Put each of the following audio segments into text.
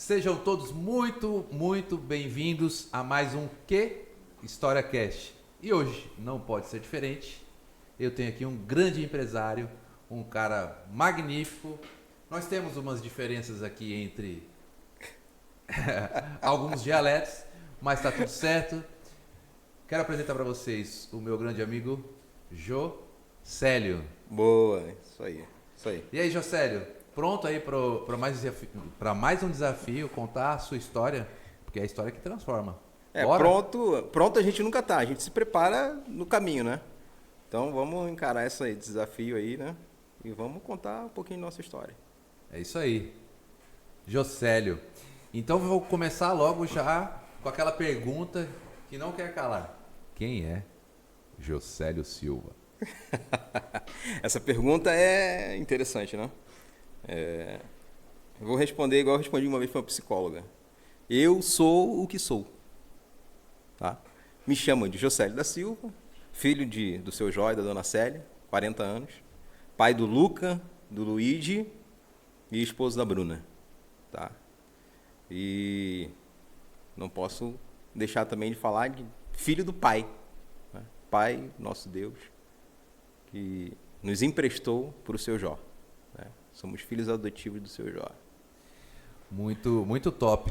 Sejam todos muito bem-vindos a mais um Que História Cast. E hoje não pode ser diferente. Eu tenho aqui um grande empresário, um cara magnífico. Nós temos umas diferenças aqui entre alguns dialetos, mas tá tudo certo. Quero apresentar para vocês o meu grande amigo Jocélio. Boa, isso aí. E aí, Jocélio, pronto aí para mais um desafio, contar a sua história? Porque é a história que transforma. Bora? Pronto a gente nunca tá, a gente se prepara no caminho, né? Então vamos encarar esse desafio aí, né? E vamos contar um pouquinho da nossa história. É isso aí. Jocélio. Então eu vou começar logo já com aquela pergunta que não quer calar. Quem é Jocélio Silva? Essa pergunta é interessante, né? Eu vou responder igual eu respondi uma vez para uma psicóloga. Eu sou o que sou. Tá? Me chamam de Jocélio da Silva, filho do seu Jó e da dona Célia, 40 anos, pai do Luca, do Luigi e esposo da Bruna. Tá? E não posso deixar também de falar de filho do Pai. Né? Pai, nosso Deus, que nos emprestou para o seu Jó. Né? Somos filhos adotivos do seu Jó. Muito top.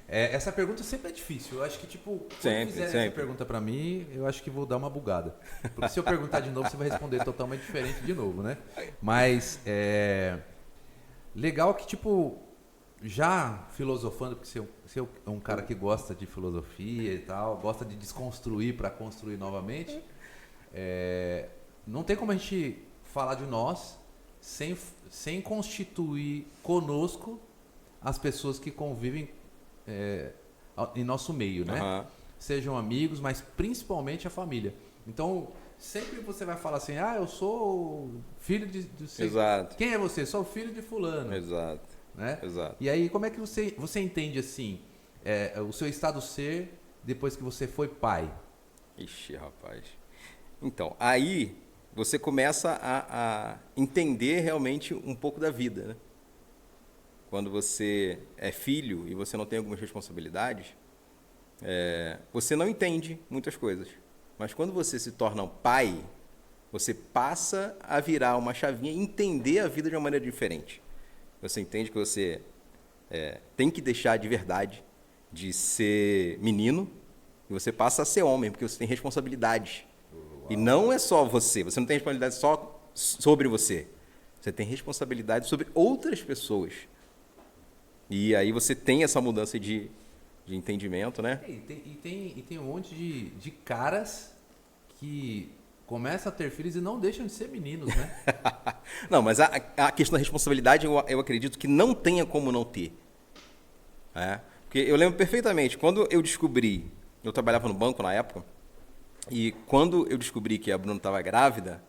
Essa pergunta sempre é difícil. Eu acho que, quando fizer essa pergunta pra mim, eu acho que vou dar uma bugada. Porque se eu perguntar de novo, você vai responder totalmente diferente de novo, né? Mas, legal que, já filosofando, porque você é um cara que gosta de filosofia e tal, gosta de desconstruir para construir novamente, não tem como a gente falar de nós sem constituir conosco as pessoas que convivem em nosso meio, né? Uhum. Sejam amigos, mas principalmente a família. Então, sempre você vai falar assim, eu sou filho de Exato. Quem é você? Sou filho de fulano. Exato. Né? Exato. E aí, como é que você entende assim, o seu estado ser depois que você foi pai? Ixi, rapaz. Então, aí você começa a entender realmente um pouco da vida, né? Quando você é filho e você não tem algumas responsabilidades, você não entende muitas coisas. Mas quando você se torna um pai, você passa a virar uma chavinha e entender a vida de uma maneira diferente. Você entende que você tem que deixar de verdade de ser menino e você passa a ser homem, porque você tem responsabilidade. Uau. E não é só você não tem responsabilidade só sobre você. Você tem responsabilidade sobre outras pessoas. E aí você tem essa mudança de entendimento, né? E tem um monte de caras que começam a ter filhos e não deixam de ser meninos, né? Não, mas a questão da responsabilidade eu acredito que não tenha como não ter. Porque eu lembro perfeitamente, quando eu descobri, eu trabalhava no banco na época, e quando eu descobri que a Bruna estava grávida,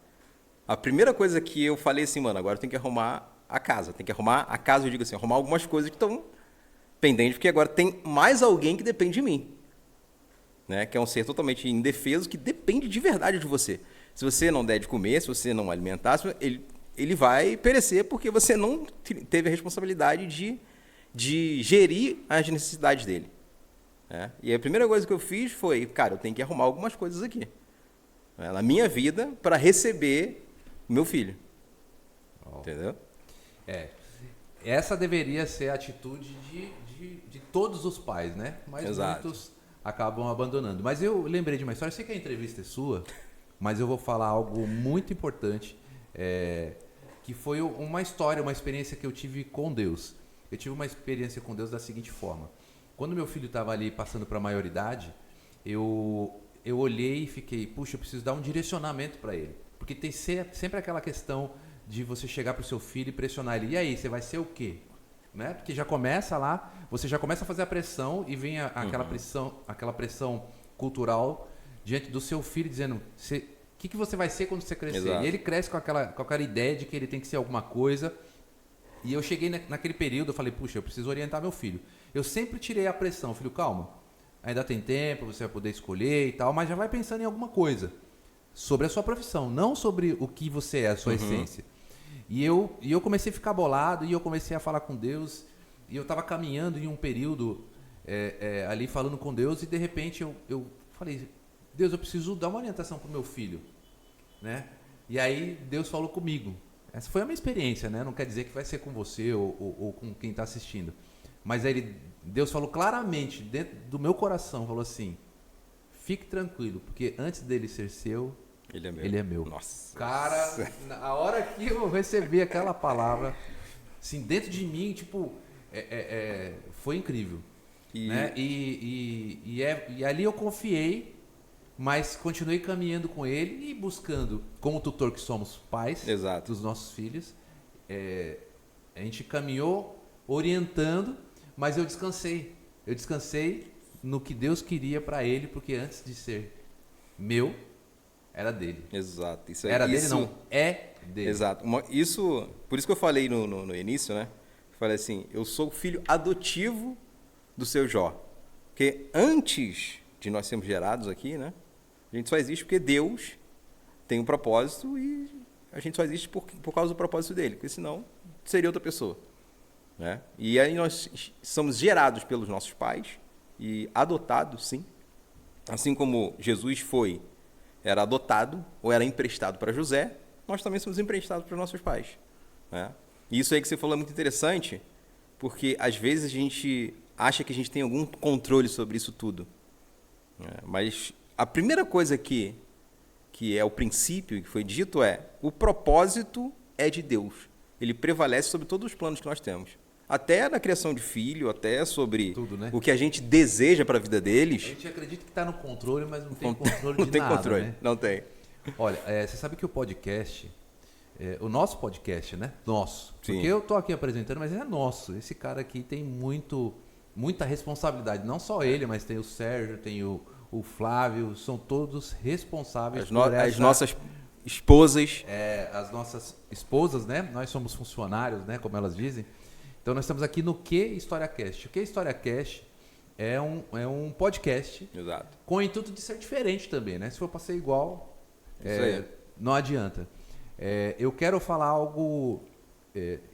a primeira coisa que eu falei assim, mano, agora eu tenho que arrumar a casa. Tem que arrumar a casa, eu digo assim, arrumar algumas coisas que estão pendentes, porque agora tem mais alguém que depende de mim. Né? Que é um ser totalmente indefeso, que depende de verdade de você. Se você não der de comer, se você não alimentar, ele vai perecer porque você não teve a responsabilidade de gerir as necessidades dele. Né? E a primeira coisa que eu fiz foi, cara, eu tenho que arrumar algumas coisas aqui, né, na minha vida para receber o meu filho. Oh. Entendeu? Essa deveria ser a atitude de todos os pais, né? Mas Exato. Muitos acabam abandonando. Mas eu lembrei de uma história, eu sei que a entrevista é sua, mas eu vou falar algo muito importante, que foi uma história, uma experiência que eu tive com Deus. Eu tive uma experiência com Deus da seguinte forma. Quando meu filho estava ali passando para a maioridade, eu olhei e fiquei, puxa, eu preciso dar um direcionamento para ele. Porque tem sempre aquela questão de você chegar para o seu filho e pressionar ele. E aí, você vai ser o quê? Né? Porque já começa lá, você já começa a fazer a pressão e vem aquela pressão cultural diante do seu filho dizendo o que você vai ser quando você crescer. Exato. E ele cresce com aquela ideia de que ele tem que ser alguma coisa. E eu cheguei naquele período, eu falei, puxa, eu preciso orientar meu filho. Eu sempre tirei a pressão, filho, calma, ainda tem tempo, você vai poder escolher e tal, mas já vai pensando em alguma coisa sobre a sua profissão, não sobre o que você é, a sua essência. E eu comecei a ficar bolado e eu comecei a falar com Deus E eu estava caminhando em um período ali falando com Deus e de repente eu falei, Deus, eu preciso dar uma orientação para o meu filho, né? E aí Deus falou comigo. Essa foi a minha experiência, né? Não quer dizer que vai ser com você ou com quem está assistindo. Mas aí Deus falou claramente dentro do meu coração, falou assim, fique tranquilo, porque antes dele ser seu, ele é meu. Nossa. Cara, a hora que eu recebi aquela palavra, assim, dentro de mim, tipo, foi incrível. Né? E ali eu confiei, mas continuei caminhando com ele e buscando, como tutor que somos pais Exato. dos nossos filhos, a gente caminhou orientando, mas eu descansei. Eu descansei no que Deus queria para ele, porque antes de ser meu, era dele. Exato. Dele não, é dele. Exato. Por isso que eu falei no início, né? Eu falei assim, eu sou o filho adotivo do seu Jó. Porque antes de nós sermos gerados aqui, né? A gente só existe porque Deus tem um propósito e a gente só existe por causa do propósito dele, porque senão seria outra pessoa. Né? E aí nós somos gerados pelos nossos pais e adotados, sim. Assim como Jesus era adotado ou era emprestado para José, nós também somos emprestados para os nossos pais. Né? E isso aí que você falou é muito interessante, porque às vezes a gente acha que a gente tem algum controle sobre isso tudo. Né? Mas a primeira coisa que é o princípio que foi dito o propósito é de Deus. Ele prevalece sobre todos os planos que nós temos. Até na criação de filho, até sobre tudo, né? O que a gente deseja para a vida deles. A gente acredita que está no controle, mas não tem controle não de tem nada. Controle, né? Não tem. Olha, você sabe que o podcast, o nosso podcast, né? Nosso. Sim. Porque eu estou aqui apresentando, mas é nosso. Esse cara aqui tem muita responsabilidade. Não só ele, mas tem o Sérgio, tem o Flávio. São todos responsáveis as nossas esposas. As nossas esposas, né? Nós somos funcionários, né? Como elas dizem. Então nós estamos aqui no Que História Cast. O Que História Cast é um podcast. Exato. Com o intuito de ser diferente também, né? Se for para ser igual, não adianta. Eu quero falar algo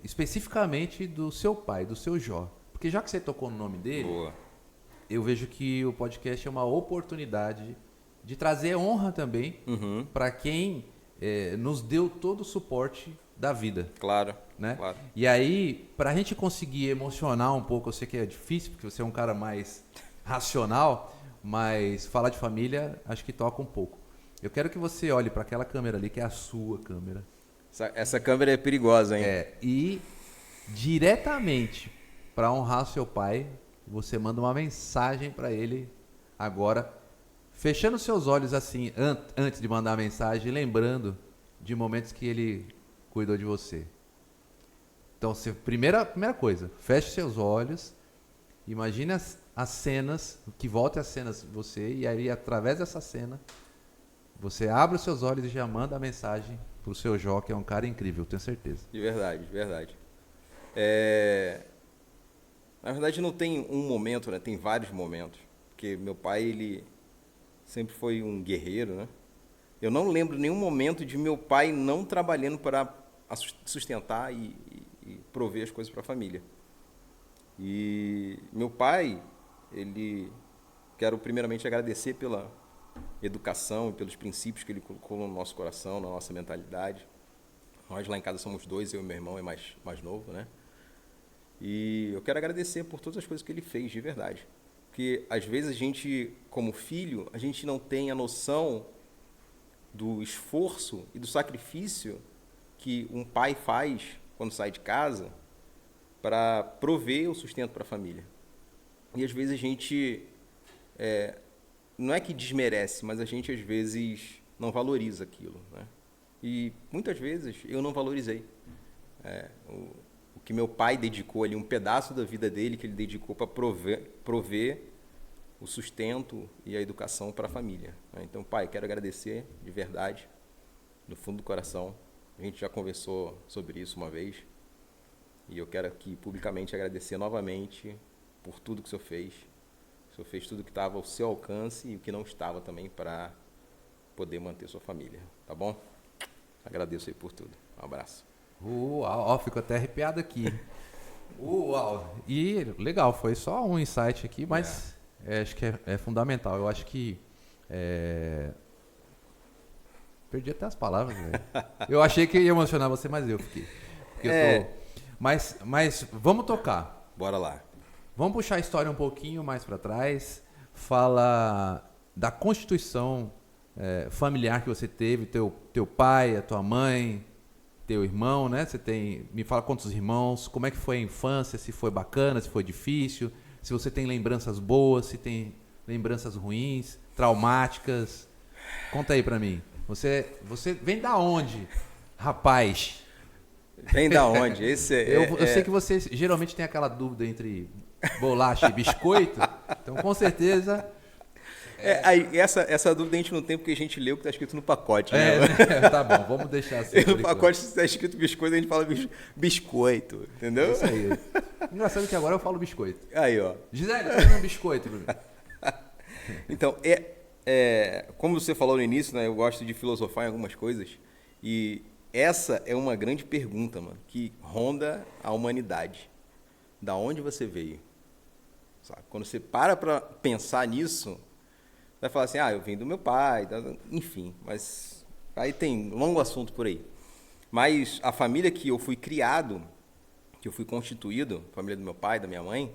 especificamente do seu pai, do seu Jó. Porque já que você tocou no nome dele, Boa. Eu vejo que o podcast é uma oportunidade de trazer honra também para quem nos deu todo o suporte da vida. Claro. Né? Claro. E aí, para a gente conseguir emocionar um pouco, eu sei que é difícil, porque você é um cara mais racional, mas falar de família acho que toca um pouco. Eu quero que você olhe para aquela câmera ali, que é a sua câmera. Essa câmera é perigosa, hein? E diretamente para honrar seu pai, você manda uma mensagem para ele agora, fechando seus olhos assim, antes de mandar a mensagem, lembrando de momentos que ele cuidou de você. Então, primeira coisa, feche seus olhos, imagine as cenas, que volte as cenas de você, e aí, através dessa cena, você abre os seus olhos e já manda a mensagem pro seu Jó, que é um cara incrível, tenho certeza. De verdade, de verdade. Na verdade, não tem um momento, né? Tem vários momentos. Porque meu pai, ele sempre foi um guerreiro, né? Eu não lembro nenhum momento de meu pai não trabalhando para sustentar e prover as coisas para a família. E meu pai, quero primeiramente agradecer pela educação e pelos princípios que ele colocou no nosso coração, na nossa mentalidade. Nós lá em casa somos 2, eu e meu irmão é mais novo, né? E eu quero agradecer por todas as coisas que ele fez, de verdade. Porque às vezes a gente, como filho, a gente não tem a noção do esforço e do sacrifício que um pai faz quando sai de casa para prover o sustento para a família. E às vezes a gente, não é que desmerece, mas a gente às vezes não valoriza aquilo. Né? E muitas vezes eu não valorizei. O que meu pai dedicou ali, um pedaço da vida dele que ele dedicou para prover o sustento e a educação para a família. Né? Então, pai, quero agradecer de verdade, do fundo do coração. A gente já conversou sobre isso uma vez. E eu quero aqui publicamente agradecer novamente por tudo que o senhor fez. O senhor fez tudo que estava ao seu alcance e o que não estava também para poder manter sua família. Tá bom? Agradeço aí por tudo. Um abraço. Fico até arrepiado aqui. Uau! E legal, foi só um insight aqui, mas acho que é fundamental. Eu acho que. Perdi até as palavras, velho. Eu achei que ia emocionar você, mas eu fiquei. Porque eu tô... Mas vamos tocar. Bora lá. Vamos puxar a história um pouquinho mais para trás. Fala da constituição familiar que você teve, teu pai, a tua mãe, teu irmão, né? Você tem, me fala quantos irmãos, como é que foi a infância, se foi bacana, se foi difícil, se você tem lembranças boas, se tem lembranças ruins, traumáticas. Conta aí pra mim. Você vem da onde, rapaz? Vem da onde? Eu sei que você geralmente tem aquela dúvida entre bolacha e biscoito, então com certeza... Essa dúvida a gente não tem porque a gente leu o que está escrito no pacote. Né? Tá bom, vamos deixar assim. No pacote, se está escrito biscoito, a gente fala biscoito, entendeu? Isso aí. Engraçado que agora eu falo biscoito. Aí, ó. Gisele, tá um biscoito, Bruno. Então, como você falou no início, né, eu gosto de filosofar em algumas coisas. E essa é uma grande pergunta, mano, que ronda a humanidade. Da onde você veio? Sabe? Quando você para pensar nisso... vai falar assim, eu vim do meu pai, enfim, mas aí tem um longo assunto por aí. Mas a família que eu fui criado, que eu fui constituído, a família do meu pai, da minha mãe,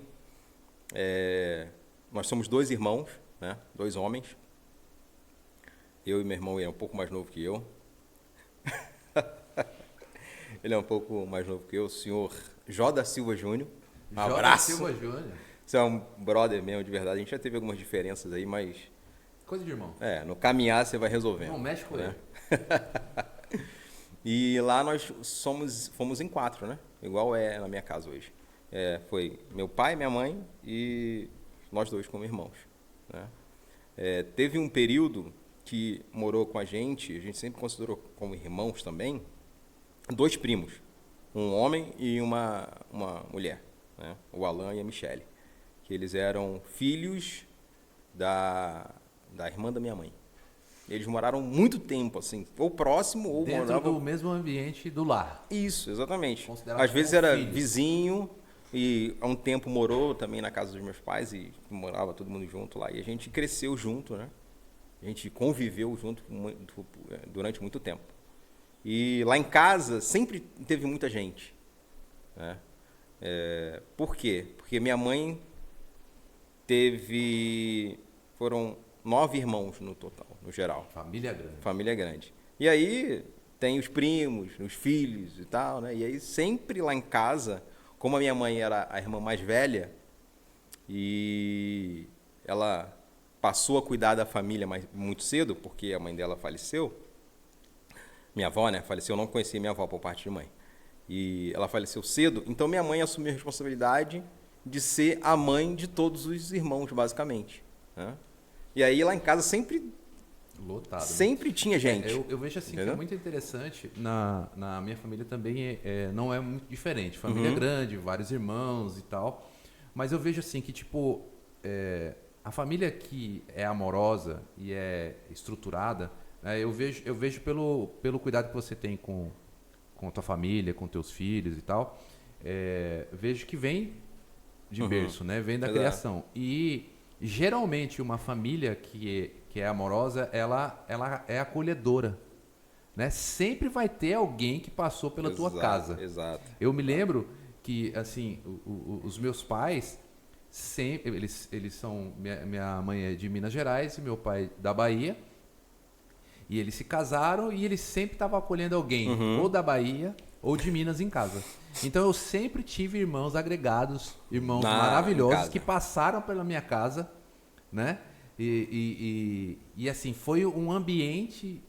nós somos 2 irmãos, né? 2 homens. Eu e meu irmão, ele é um pouco mais novo que eu. Ele é um pouco mais novo que eu, o senhor Jó da Silva Júnior. Um abraço. Silva Júnior. Você é um brother mesmo, de verdade. A gente já teve algumas diferenças aí, mas... coisa de irmão. No caminhar você vai resolvendo. Não mexe com ele. E lá nós fomos em 4, né? Igual é na minha casa hoje. Foi meu pai, minha mãe e nós 2 como irmãos. Né? Teve um período que morou com a gente sempre considerou como irmãos também, 2 primos. Um homem e uma mulher. Né? O Alan e a Michele. Que eles eram filhos da irmã da minha mãe. Eles moraram muito tempo, assim, ou próximo, ou dentro moravam... do mesmo ambiente do lar. Isso, exatamente. Considerado Às vezes como era filhos. vizinho, e há um tempo morou também na casa dos meus pais, e morava todo mundo junto lá. E a gente cresceu junto, né? A gente conviveu junto durante muito tempo. E lá em casa sempre teve muita gente. Né? Por quê? Porque minha mãe foram 9 irmãos no total, no geral. Família grande. Família grande. E aí tem os primos, os filhos e tal, né? E aí sempre lá em casa, como a minha mãe era a irmã mais velha, e ela passou a cuidar da família muito cedo, porque a mãe dela faleceu. Minha avó, né, faleceu, eu não conhecia minha avó por parte de mãe. E ela faleceu cedo, então minha mãe assumiu a responsabilidade de ser a mãe de todos os irmãos, basicamente. Né? E aí lá em casa sempre lotado. Sempre tinha gente. Eu vejo assim, que é muito interessante. Na minha família também não é muito diferente. Família grande, vários irmãos e tal. Mas eu vejo assim que, tipo, a família que é amorosa e é estruturada, eu vejo pelo cuidado que você tem com a tua família, com teus filhos e tal. Vejo que vem de berço, né? Vem da criação. E geralmente uma família que é amorosa, ela é acolhedora, né? Sempre vai ter alguém que passou pela tua casa. Exato. Eu me lembro que, assim, os meus pais sempre, eles são, minha mãe é de Minas Gerais e meu pai da Bahia, e eles se casaram e eles sempre estavam acolhendo alguém, ou da Bahia ou de Minas em casa. Então eu sempre tive irmãos agregados, irmãos maravilhosos que passaram pela minha casa, né? E assim, foi um ambiente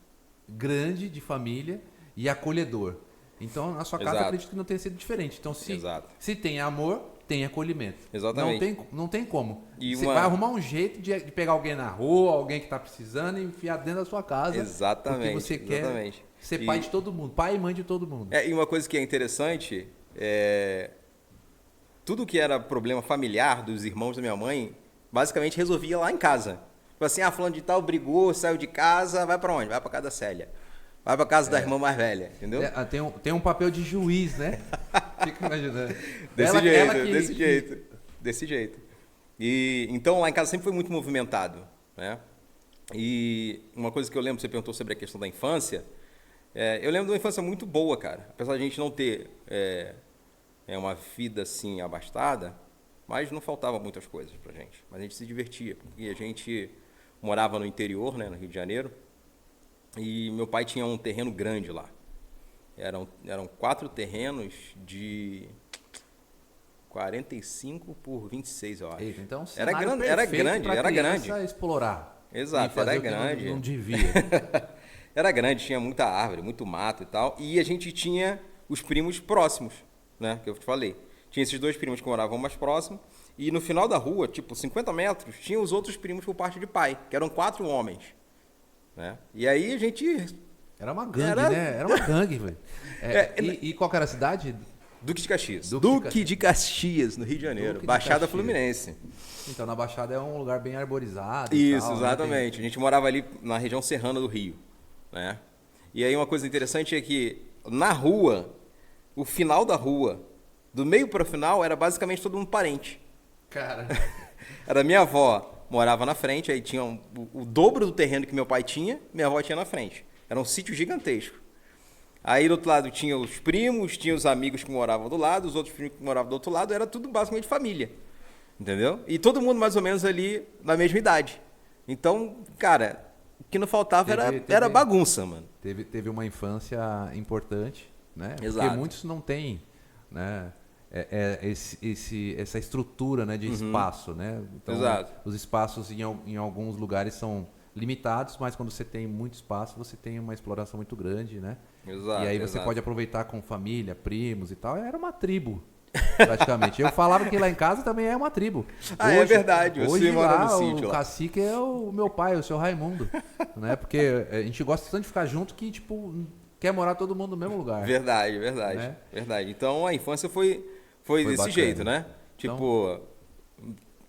grande de família e acolhedor. Então, na sua casa, eu acredito que não tenha sido diferente. Então, se tem amor, tem acolhimento. Exatamente. Não tem como. Você vai arrumar um jeito de pegar alguém na rua, alguém que está precisando e enfiar dentro da sua casa. Exatamente. Porque você quer ser pai de todo mundo, pai e mãe de todo mundo. E uma coisa que é interessante, tudo que era problema familiar dos irmãos da minha mãe, basicamente resolvia lá em casa. Tipo assim, fulano de tal brigou, saiu de casa, vai para onde? Vai para casa da Célia. Vai pra casa da irmã mais velha, entendeu? Tem um papel de juiz, né? Fica imaginando. Desse jeito. E, então, lá em casa sempre foi muito movimentado, né? E uma coisa que eu lembro, você perguntou sobre a questão da infância, eu lembro de uma infância muito boa, cara. Apesar de a gente não ter uma vida, assim, abastada, mas não faltava muitas coisas pra gente. Mas a gente se divertia, porque a gente morava no interior, né, no Rio de Janeiro, e meu pai tinha um terreno grande lá. Eram 4 terrenos de 45 por 26, eu acho. Eita, então, era grande. Explorar. Exato, era grande. Não devia. Era grande, tinha muita árvore, muito mato e tal. E a gente tinha os primos próximos, né, que eu te falei. Tinha esses 2 primos que moravam mais próximos. E no final da rua, tipo 50 metros, tinha os outros primos por parte de pai, que eram 4 homens. Né? E aí a gente... Era uma gangue, né? Era uma gangue, velho. E qual que era a cidade? Duque de Caxias. Duque de Caxias, no Rio de Janeiro. Baixada Fluminense. Então, na Baixada é um lugar bem arborizado. Isso, tal, exatamente. Né? A gente morava ali na região serrana do Rio. Né? E aí uma coisa interessante é que na rua, o final da rua, do meio para o final, era basicamente todo mundo parente. Cara. Era minha avó, morava na frente, aí tinha o dobro do terreno que meu pai tinha, minha avó tinha na frente. Era um sítio gigantesco. Aí do outro lado tinha os primos, tinha os amigos que moravam do lado, os outros primos que moravam do outro lado, era tudo basicamente família. Entendeu? E todo mundo mais ou menos ali na mesma idade. Então, cara, o que não faltava era bagunça, mano. Teve uma infância importante, né? Exato. Porque muitos não têm, né? Essa estrutura, né, de espaço, né? Então, exato. Os espaços em alguns lugares são limitados, mas quando você tem muito espaço, você tem uma exploração muito grande, né? Exato, e aí você pode aproveitar com família, primos e tal. Era uma tribo, praticamente. Eu falava que lá em casa também é uma tribo. Hoje, é verdade. Hoje lá o cacique é o meu pai, o seu Raimundo, né? Porque a gente gosta tanto de ficar junto que, tipo, quer morar todo mundo no mesmo lugar. Verdade. Né? Verdade. Então a infância foi desse bacana. jeito, né? Tipo,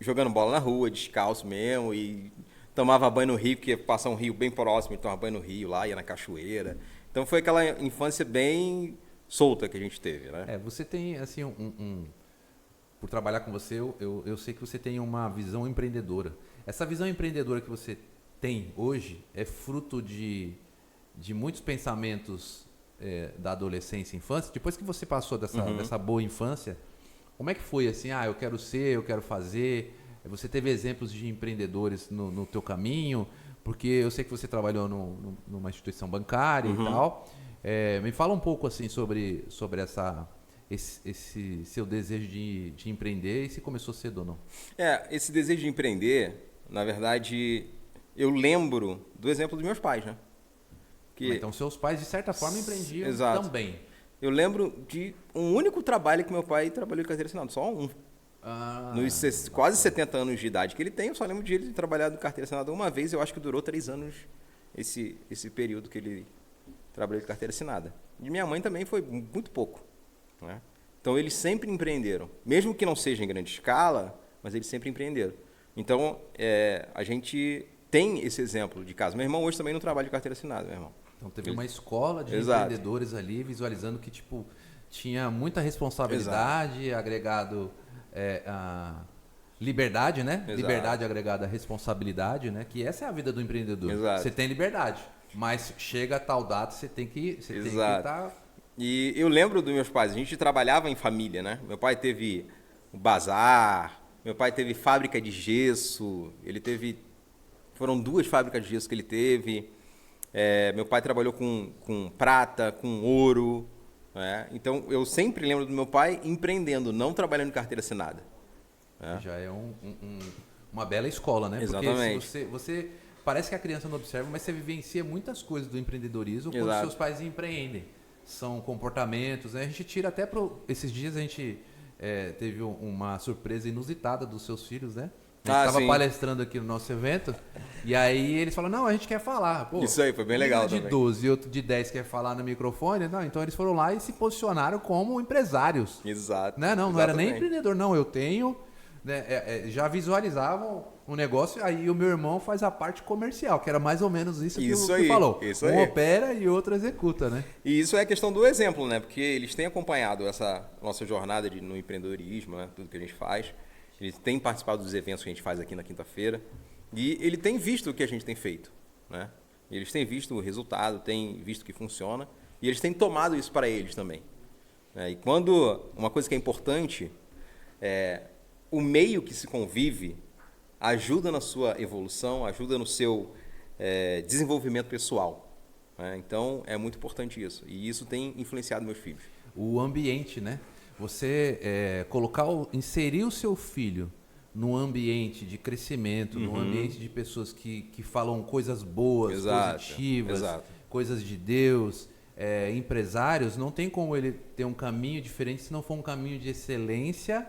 jogando bola na rua, descalço mesmo, e tomava banho no rio, porque passar um rio bem próximo, tomava banho no rio lá, ia na cachoeira. Então foi aquela infância bem solta que a gente teve, né? Você tem, assim, por trabalhar com você, eu sei que você tem uma visão empreendedora. Essa visão empreendedora que você tem hoje é fruto de muitos pensamentos da adolescência e infância. Depois que você passou dessa boa infância, como é que foi assim? Eu quero ser, eu quero fazer. Você teve exemplos de empreendedores no teu caminho? Porque eu sei que você trabalhou numa instituição bancária e tal. Me fala um pouco assim sobre esse seu desejo de empreender e se começou cedo ou não. Esse desejo de empreender, na verdade, eu lembro do exemplo dos meus pais, né? Então seus pais, de certa forma, empreendiam. Exato. Também. Eu lembro de um único trabalho que meu pai trabalhou de carteira assinada, só um. Nos quase 70 anos de idade que ele tem, eu só lembro de ele ter trabalhado de carteira assinada uma vez. Eu acho que durou 3 anos esse período que ele trabalhou de carteira assinada. De minha mãe também foi muito pouco, né? Então eles sempre empreenderam, mesmo que não seja em grande escala, mas eles sempre empreenderam. Então a gente tem esse exemplo de casa. Meu irmão hoje também não trabalha de carteira assinada, meu irmão. Então teve uma escola de Exato. empreendedores ali, visualizando que tipo tinha muita responsabilidade, exato, agregado a liberdade, né? Exato. Liberdade agregada à responsabilidade, né? Que essa é a vida do empreendedor. Exato. Você tem liberdade, mas chega a tal data, você tem que estar... E eu lembro dos meus pais, a gente trabalhava em família, né? Meu pai teve um bazar, meu pai teve fábrica de gesso, foram 2 fábricas de gesso que ele teve. Meu pai trabalhou com prata, com ouro, né? Então eu sempre lembro do meu pai empreendendo, não trabalhando em carteira assinada. Já é uma bela escola, né? Exatamente. Porque você parece que a criança não observa, mas você vivencia muitas coisas do empreendedorismo quando exato, seus pais empreendem. São comportamentos, né? A gente tira até esses dias a gente teve uma surpresa inusitada dos seus filhos, né? A gente estava palestrando aqui no nosso evento e aí eles falaram, não, a gente quer falar. Pô, isso aí, foi bem legal também. Um de 12 e outro de 10 quer falar no microfone. Não, então eles foram lá e se posicionaram como empresários. Exato. Né? Não era nem empreendedor, não. Eu tenho né, já visualizavam um negócio, aí o meu irmão faz a parte comercial, que era mais ou menos isso que você falou. Isso um aí. opera e outro executa, né? E isso é a questão do exemplo, né? Porque eles têm acompanhado essa nossa jornada no empreendedorismo, né? Tudo que a gente faz. Eles têm participado dos eventos que a gente faz aqui na quinta-feira. E ele tem visto o que a gente tem feito, né? Eles têm visto o resultado, têm visto que funciona. E eles têm tomado isso para eles também. E quando uma coisa que é importante é o meio que se convive ajuda na sua evolução, ajuda no seu desenvolvimento pessoal. Né? Então, é muito importante isso. E isso tem influenciado meus filhos. O ambiente, né? Você inserir o seu filho num ambiente de crescimento, num ambiente de pessoas que falam coisas boas, positivas, coisas de Deus, empresários, não tem como ele ter um caminho diferente se não for um caminho de excelência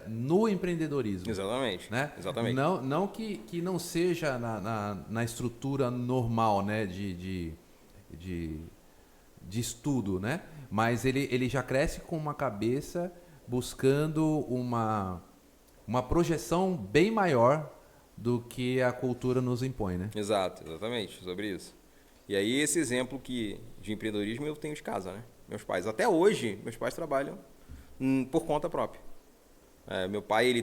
no empreendedorismo. Exatamente. Né? Exatamente. Não que não seja na estrutura normal, né? de estudo, né? Mas ele já cresce com uma cabeça buscando uma projeção bem maior do que a cultura nos impõe, né? Exatamente, sobre isso. E aí esse exemplo de empreendedorismo eu tenho de casa, né? Meus pais, até hoje, meus pais trabalham por conta própria. Meu pai, ele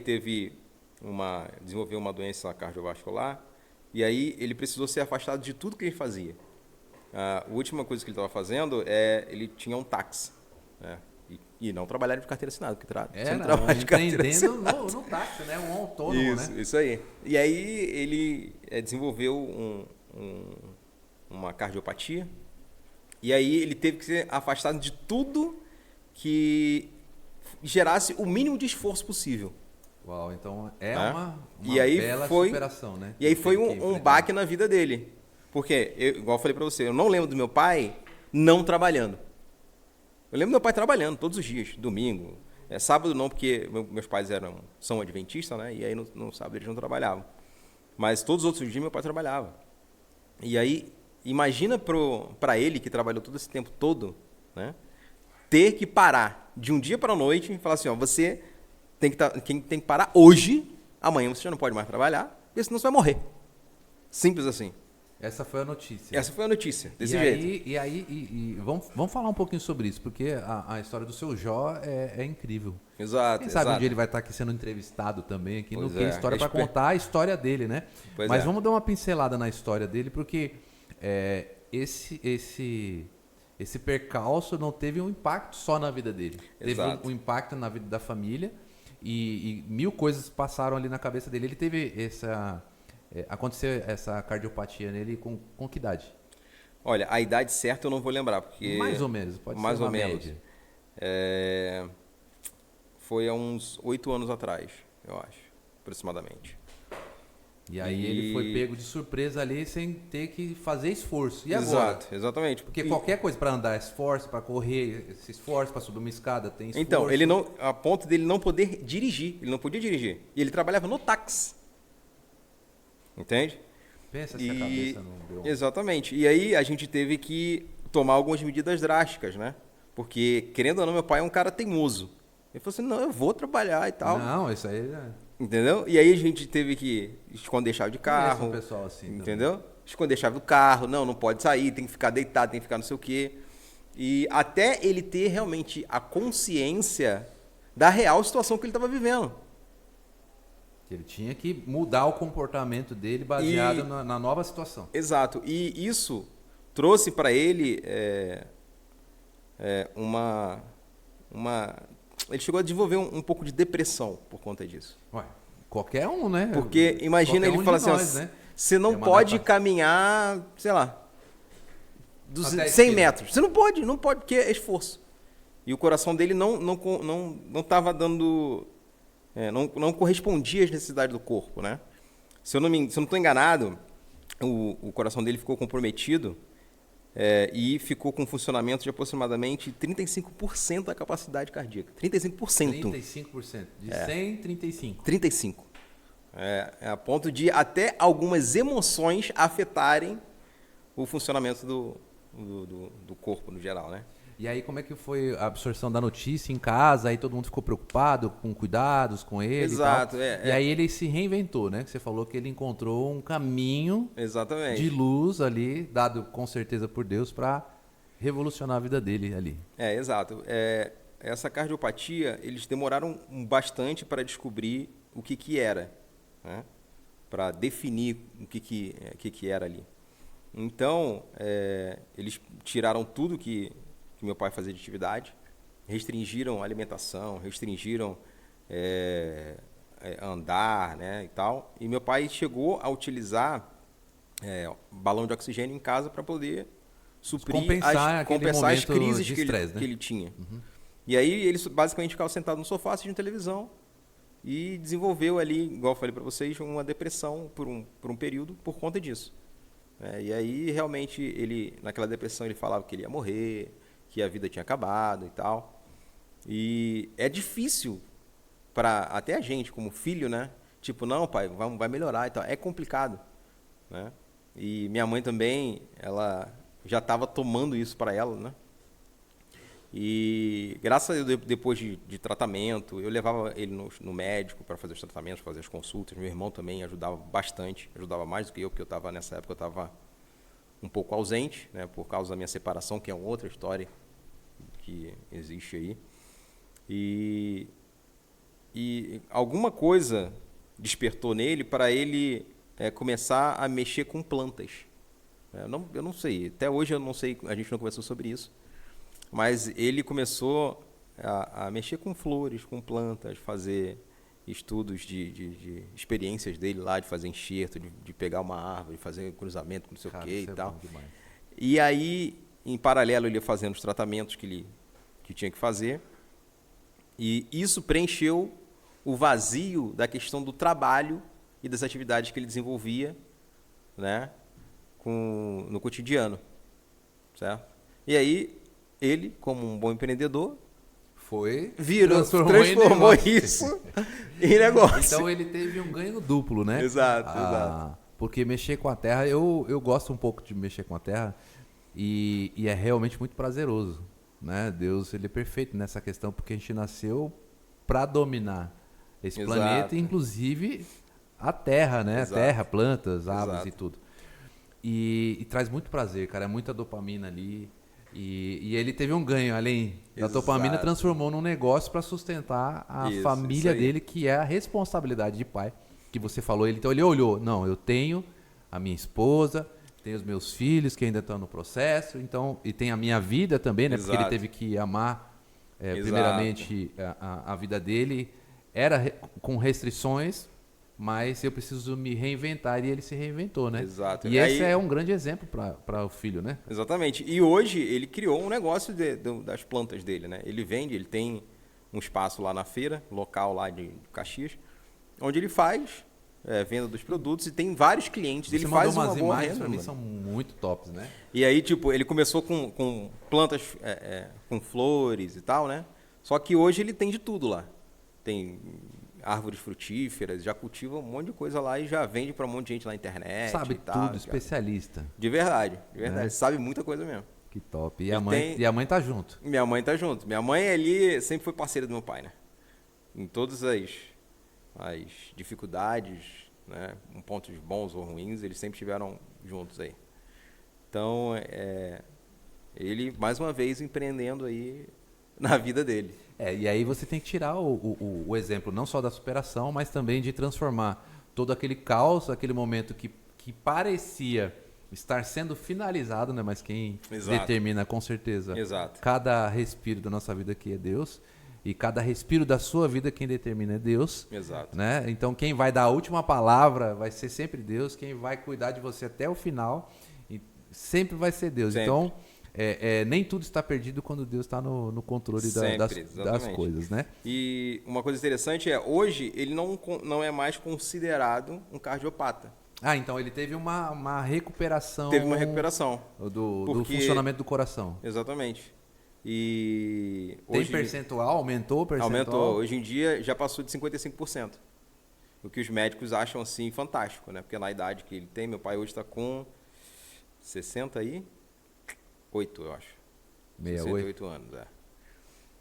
desenvolveu uma doença cardiovascular e aí ele precisou ser afastado de tudo que ele fazia. A última coisa que ele estava fazendo ele tinha um táxi, né? E não trabalhar de carteira assinada, porque você não trabalha de carteira assinada. No táxi, né? Um autônomo, né? Isso aí. E aí ele desenvolveu uma cardiopatia e aí ele teve que ser afastado de tudo que gerasse o mínimo de esforço possível. Uau, então uma bela foi, superação, né? E aí foi um baque na vida dele. Porque, igual eu falei pra você, eu não lembro do meu pai não trabalhando. Eu lembro do meu pai trabalhando todos os dias, domingo. Sábado não, porque meus pais são adventistas, né? E aí no sábado eles não trabalhavam. Mas todos os outros dias meu pai trabalhava. E aí, imagina para ele, que trabalhou todo esse tempo todo, né? Ter que parar de um dia para a noite e falar assim, ó, você tem que parar hoje, amanhã você já não pode mais trabalhar, porque senão você vai morrer. Simples assim. Essa foi a notícia. Essa foi a notícia, desse jeito. Vamos falar um pouquinho sobre isso, porque a história do seu Jó é incrível. Exato. Quem sabe um dia ele vai estar aqui sendo entrevistado também, aqui no Tem História para contar a história dele, né? Mas vamos dar uma pincelada na história dele, porque esse percalço não teve um impacto só na vida dele. Exato. Teve um impacto na vida da família e mil coisas passaram ali na cabeça dele. Ele teve aconteceu essa cardiopatia nele com que idade? Olha, a idade certa eu não vou lembrar, porque... Mais ou menos, pode ser uma média. Foi há uns 8 anos atrás, eu acho, aproximadamente. E aí ele foi pego de surpresa ali sem ter que fazer esforço. E agora? Exato, exatamente. Porque qualquer coisa para andar, esforço, para correr, se esforça, para subir uma escada, tem esforço. Então, a ponto dele não poder dirigir, ele não podia dirigir. E ele trabalhava no táxi. Entende? Pensa se a cabeça não deu. Exatamente. E aí a gente teve que tomar algumas medidas drásticas, né? Porque, querendo ou não, meu pai é um cara teimoso. Ele falou assim, não, eu vou trabalhar e tal. Não, isso aí... Entendeu? E aí a gente teve que esconder chave de carro. Um pessoal assim entendeu? Também. Esconder chave do carro. Não pode sair, tem que ficar deitado, tem que ficar não sei o quê. E até ele ter realmente a consciência da real situação que ele estava vivendo. Ele tinha que mudar o comportamento dele baseado na nova situação. Exato. E isso trouxe para ele ele chegou a desenvolver um pouco de depressão por conta disso. Ué, qualquer um, né? Porque imagina ele falar assim, nós, né? Você não pode caminhar, sei lá, 100 metros. Você não pode, porque é esforço. E o coração dele não estava dando... não correspondia às necessidades do corpo, né? Se eu não estou enganado, o coração dele ficou comprometido e ficou com funcionamento de aproximadamente 35% da capacidade cardíaca. 35%. 35%. De 100, 35%. 35%. A ponto de até algumas emoções afetarem o funcionamento do corpo no geral, né? E aí, como é que foi a absorção da notícia em casa? Aí todo mundo ficou preocupado com cuidados com ele Exato, e tal. E aí ele se reinventou, né? Que você falou que ele encontrou um caminho Exatamente. de luz ali, dado com certeza por Deus, para revolucionar a vida dele ali. Exato. Essa cardiopatia, eles demoraram bastante para descobrir o que era, né? Para definir o que era ali. Então, eles tiraram tudo que meu pai fazia de atividade, restringiram a alimentação, restringiram andar, né, e tal. E meu pai chegou a utilizar balão de oxigênio em casa para poder suprir compensar as crises de estresse, que ele tinha. Uhum. E aí ele basicamente ficava sentado no sofá assistindo televisão e desenvolveu ali, igual eu falei para vocês, uma depressão por um período por conta disso. E aí realmente ele, naquela depressão, ele falava que ele ia morrer, que a vida tinha acabado e tal. E é difícil para até a gente como filho, né? Tipo, não, pai, vai melhorar e tal. É complicado, né? E minha mãe também, ela já estava tomando isso para ela, né? E graças a Deus, depois de tratamento, eu levava ele no médico para fazer os tratamentos, fazer as consultas. Meu irmão também ajudava bastante, ajudava mais do que eu, porque nessa época eu estava um pouco ausente, né, por causa da minha separação, que é outra história que existe aí. E alguma coisa despertou nele para ele começar a mexer com plantas. Eu não sei, até hoje eu não sei, a gente não conversou sobre isso. Mas ele começou a mexer com flores, com plantas, fazer estudos de experiências dele lá, de fazer enxerto, de pegar uma árvore, fazer cruzamento com não sei o que e tal. E aí, em paralelo, ele ia fazendo os tratamentos que tinha que fazer. E isso preencheu o vazio da questão do trabalho e das atividades que ele desenvolvia, né, no cotidiano, certo? E aí, ele, como um bom empreendedor, transformou isso em negócio. Então ele teve um ganho duplo, né? Exato. Porque mexer com a terra, eu gosto um pouco de mexer com a terra e é realmente muito prazeroso, né? Deus, ele é perfeito nessa questão, porque a gente nasceu para dominar esse planeta, inclusive a terra, né? Exato. A terra, plantas, árvores e tudo. E traz muito prazer, cara, é muita dopamina ali. E ele teve um ganho, além da dopamina, transformou num negócio para sustentar a família dele, que é a responsabilidade de pai, que você falou. Então ele olhou, não, eu tenho a minha esposa, tenho os meus filhos que ainda estão no processo, então, e tem a minha vida também, né? Porque ele teve que amar primeiramente a vida dele, era com restrições, mas eu preciso me reinventar, e ele se reinventou, né? Exato. E esse é um grande exemplo para o filho, né? Exatamente. E hoje ele criou um negócio das plantas dele, né? Ele vende, ele tem um espaço lá na feira, local lá de Caxias, onde ele faz venda dos produtos e tem vários clientes. Ele faz uma boa imagens renda, para mim são muito tops, né? E aí, tipo, ele começou com plantas com flores e tal, né? Só que hoje ele tem de tudo lá. Tem árvores frutíferas, já cultiva um monte de coisa lá e já vende para um monte de gente na internet. Sabe e tal, tudo, especialista. De verdade. Sabe muita coisa mesmo. Que top. E a mãe tá junto? Minha mãe tá junto. Minha mãe ali sempre foi parceira do meu pai, né? Em todas as dificuldades, né? Em pontos bons ou ruins, eles sempre estiveram juntos aí. Então, ele, mais uma vez, empreendendo aí na vida dele. E aí você tem que tirar o exemplo não só da superação, mas também de transformar todo aquele caos, aquele momento que parecia estar sendo finalizado, né? Mas quem determina com certeza cada respiro da nossa vida aqui é Deus, e cada respiro da sua vida quem determina é Deus. Né? Então quem vai dar a última palavra vai ser sempre Deus, quem vai cuidar de você até o final sempre vai ser Deus. Sempre. Então nem tudo está perdido quando Deus está no controle das coisas, né? E uma coisa interessante hoje ele não é mais considerado um cardiopata. Então ele teve uma recuperação. Teve uma recuperação. Do funcionamento do coração. Exatamente. E tem hoje, percentual? Aumentou o percentual? Aumentou. Hoje em dia já passou de 55%. O que os médicos acham assim fantástico, né? Porque na idade que ele tem, meu pai hoje está com 68, eu acho. 68. 68 anos, é.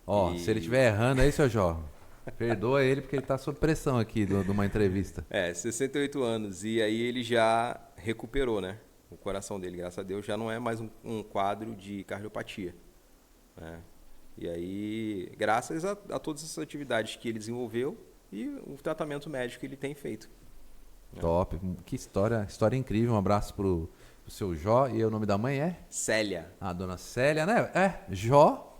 Ó, se ele estiver errando aí, seu Jó, perdoa ele porque ele tá sob pressão aqui de uma entrevista. 68 anos. E aí ele já recuperou, né? O coração dele, graças a Deus, já não é mais um quadro de cardiopatia, né? E aí, graças a todas essas atividades que ele desenvolveu e o tratamento médico que ele tem feito. Top, que história incrível. Um abraço pro seu Jó. E o nome da mãe é? Célia. A dona Célia, né? Jó,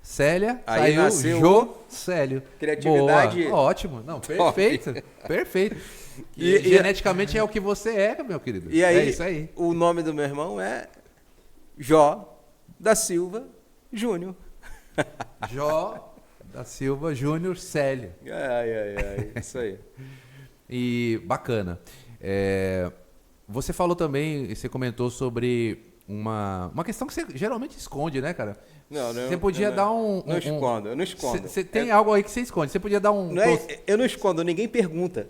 Célia, aí saiu nasceu Jô, Célio. Criatividade. Boa, ótimo. Não, perfeito, perfeito. E geneticamente é o que você é, meu querido. E aí, é isso aí. O nome do meu irmão é Jó da Silva Júnior. Jó da Silva Júnior Célio. Isso aí. E bacana. Você falou também, você comentou sobre uma questão que você geralmente esconde, né, cara? Não, você podia dar um... Eu não escondo. Você tem algo aí que você esconde. Você podia dar um... Eu não escondo, ninguém pergunta.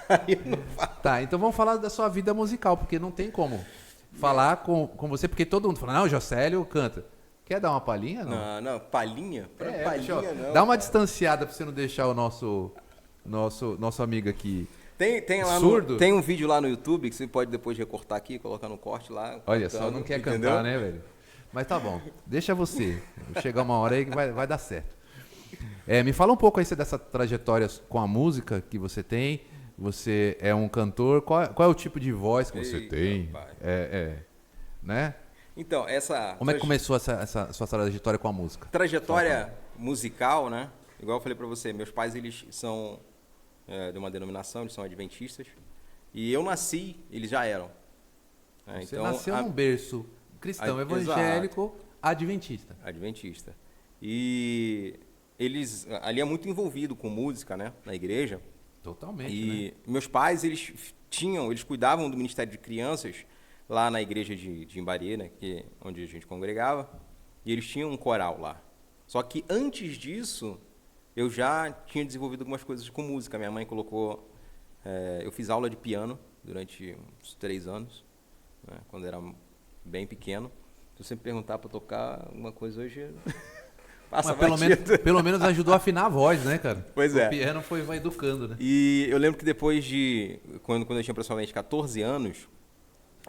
Aí eu não falo. Tá, então vamos falar da sua vida musical, porque não tem como falar com você, porque todo mundo fala, não, o Jocélio canta. Quer dar uma palhinha? Não, palhinha? Palhinha não. Dá uma distanciada pra você não deixar o nosso amigo aqui tem lá surdo. Tem um vídeo lá no YouTube que você pode depois recortar aqui, colocar no corte lá. Olha só, não quer cantar, né, velho? Mas tá bom, deixa você. Chegar uma hora aí que vai dar certo. Me fala um pouco aí dessa trajetória com a música que você tem. Você é um cantor, qual é o tipo de voz que você tem? Né? Então, como é que começou essa sua trajetória com a música? Trajetória musical, né? Igual eu falei pra você, meus pais, eles são de uma denominação, eles são adventistas. E eu nasci, eles já eram. Você nasceu num berço cristão, evangélico, exato. Adventista. Adventista. E eles, ali é muito envolvido com música, né? Na igreja. Totalmente, E né? meus pais, eles cuidavam do Ministério de Crianças lá na igreja de Imbarê, né, onde a gente congregava, e eles tinham um coral lá. Só que antes disso, eu já tinha desenvolvido algumas coisas com música. Minha mãe colocou... eu fiz aula de piano durante uns 3 anos, né, quando era bem pequeno. Se você me perguntar para tocar alguma coisa hoje... Mas pelo menos ajudou a afinar a voz, né, cara? Pois é. O piano vai educando, né? E eu lembro que depois quando eu tinha aproximadamente 14 anos,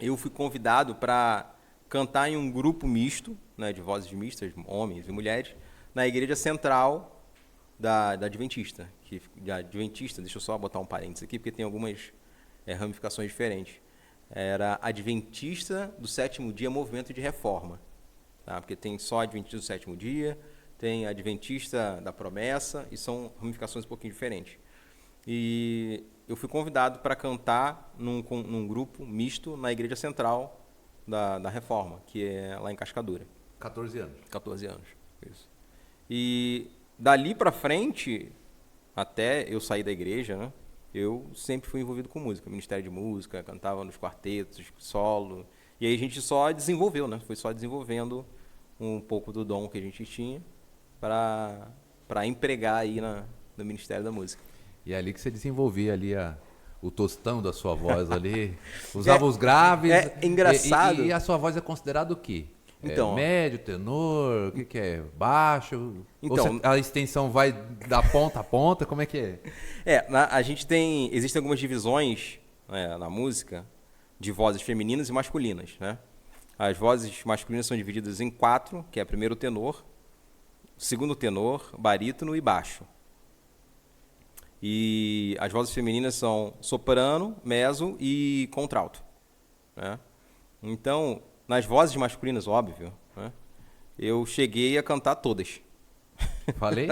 eu fui convidado para cantar em um grupo misto, né, de vozes mistas, homens e mulheres, na igreja central da Adventista. Deixa eu só botar um parênteses aqui, porque tem algumas ramificações diferentes. Era Adventista do Sétimo Dia Movimento de Reforma. Tá? Porque tem só Adventista do Sétimo Dia, tem Adventista da Promessa, e são ramificações um pouquinho diferentes. E eu fui convidado para cantar num grupo misto na igreja central da Reforma, que é lá em Cascadura. 14 anos. 14 anos, isso. E dali para frente, até eu sair da igreja, né, eu sempre fui envolvido com música, Ministério de Música, cantava nos quartetos, solo. E aí a gente só desenvolveu, né? Foi só desenvolvendo um pouco do dom que a gente tinha para empregar aí no Ministério da Música. E é ali que você desenvolvia ali o tostão da sua voz ali, usava os graves. É engraçado. E a sua voz é considerada o quê? Então, médio, tenor, o que é? Baixo? Então, ou a extensão vai da ponta a ponta? Como é que é? A gente existem algumas divisões na música de vozes femininas e masculinas, né? As vozes masculinas são divididas em 4, que é primeiro tenor, segundo tenor, barítono e baixo. E as vozes femininas são soprano, mezzo e contralto, né? Então, nas vozes masculinas, óbvio, né, eu cheguei a cantar todas. Falei?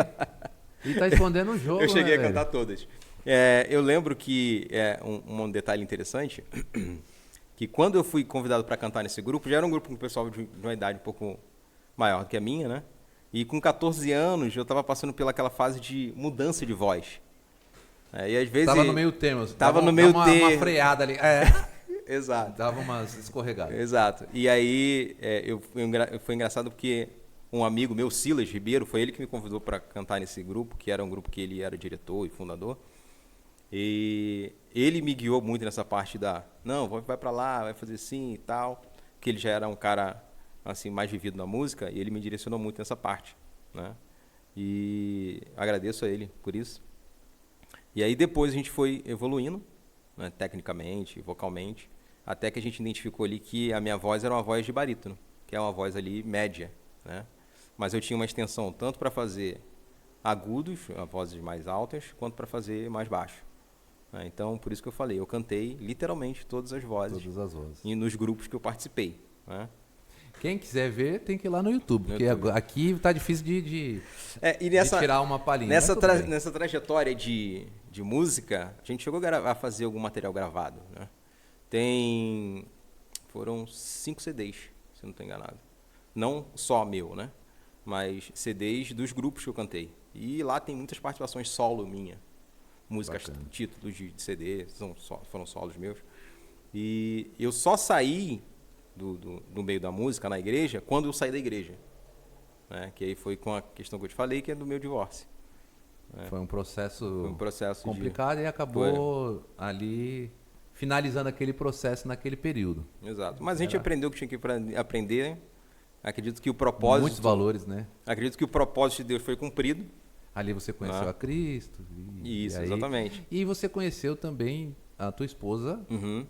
E tá escondendo o jogo, eu cheguei a velho? cantar todas. Eu lembro que um detalhe interessante, que quando eu fui convidado para cantar nesse grupo, já era um grupo com o pessoal de uma idade um pouco maior do que a minha, né? E com 14 anos eu estava passando pelaquela fase de mudança de voz. E às vezes... Tava no meio termo. Tava no meio termo. Uma freada ali. Exato. Dava umas escorregadas. Exato. E aí foi engraçado porque um amigo meu, Silas Ribeiro, foi ele que me convidou para cantar nesse grupo, que era um grupo que ele era diretor e fundador. E ele me guiou muito nessa parte não, vai para lá, vai fazer assim e tal, que ele já era um cara assim, mais vivido na música, e ele me direcionou muito nessa parte, né? E agradeço a ele por isso. E aí depois a gente foi evoluindo, né, tecnicamente, vocalmente, até que a gente identificou ali que a minha voz era uma voz de barítono, que é uma voz ali média, né? Mas eu tinha uma extensão tanto para fazer agudos, vozes mais altas, quanto para fazer mais baixo. Né? Então, por isso que eu falei, eu cantei literalmente todas as vozes. Todas as vozes. E nos grupos que eu participei. Né? Quem quiser ver, tem que ir lá no YouTube, porque aqui tá difícil de tirar uma palhinha. Nessa trajetória de música, a gente chegou a fazer algum material gravado. Né? Foram 5 CDs, se não estou enganado. Não só meu, né? Mas CDs dos grupos que eu cantei. E lá tem muitas participações solo minha. Músicas, bacana. Títulos de CD, foram solos meus. E eu só saí do meio da música na igreja quando eu saí da igreja. Né? Que aí foi com a questão que eu te falei, que é do meu divórcio. Né? Foi um processo complicado e acabou ali finalizando aquele processo naquele período. Exato. Mas a gente aprendeu o que tinha que aprender. Acredito que o propósito... Muitos valores, né? Acredito que o propósito de Deus foi cumprido. Ali você conheceu a Cristo. Isso, exatamente. E você conheceu também a tua esposa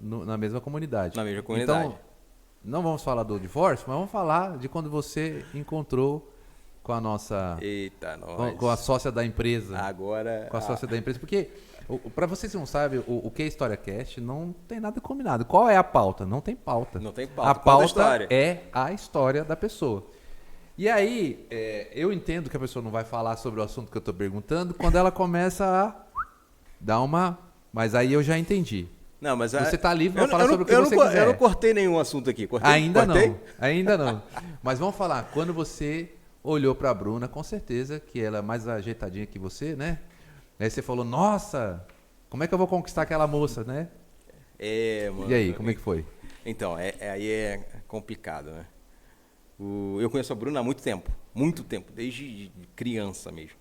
na mesma comunidade. Na mesma comunidade. Então, não vamos falar do divórcio, mas vamos falar de quando você encontrou com a nossa... Eita, nós. Com a sócia da empresa. Agora... Com a sócia da empresa. Porque, para vocês que não sabem, o que é HistóriaCast não tem nada combinado. Qual é a pauta? Não tem pauta. Não tem pauta. A pauta é a história da pessoa. E aí, eu entendo que a pessoa não vai falar sobre o assunto que eu estou perguntando quando ela começa a dar uma... Mas aí eu já entendi. Não, mas você está livre para falar sobre o que você quiser. Eu não cortei nenhum assunto aqui. Ainda não. Mas vamos falar, quando você olhou para a Bruna, com certeza que ela é mais ajeitadinha que você, né? Aí você falou, nossa, como é que eu vou conquistar aquela moça, né? Mano. E aí, como é que foi? Então, aí é complicado, né? Eu conheço a Bruna há muito tempo, desde criança mesmo.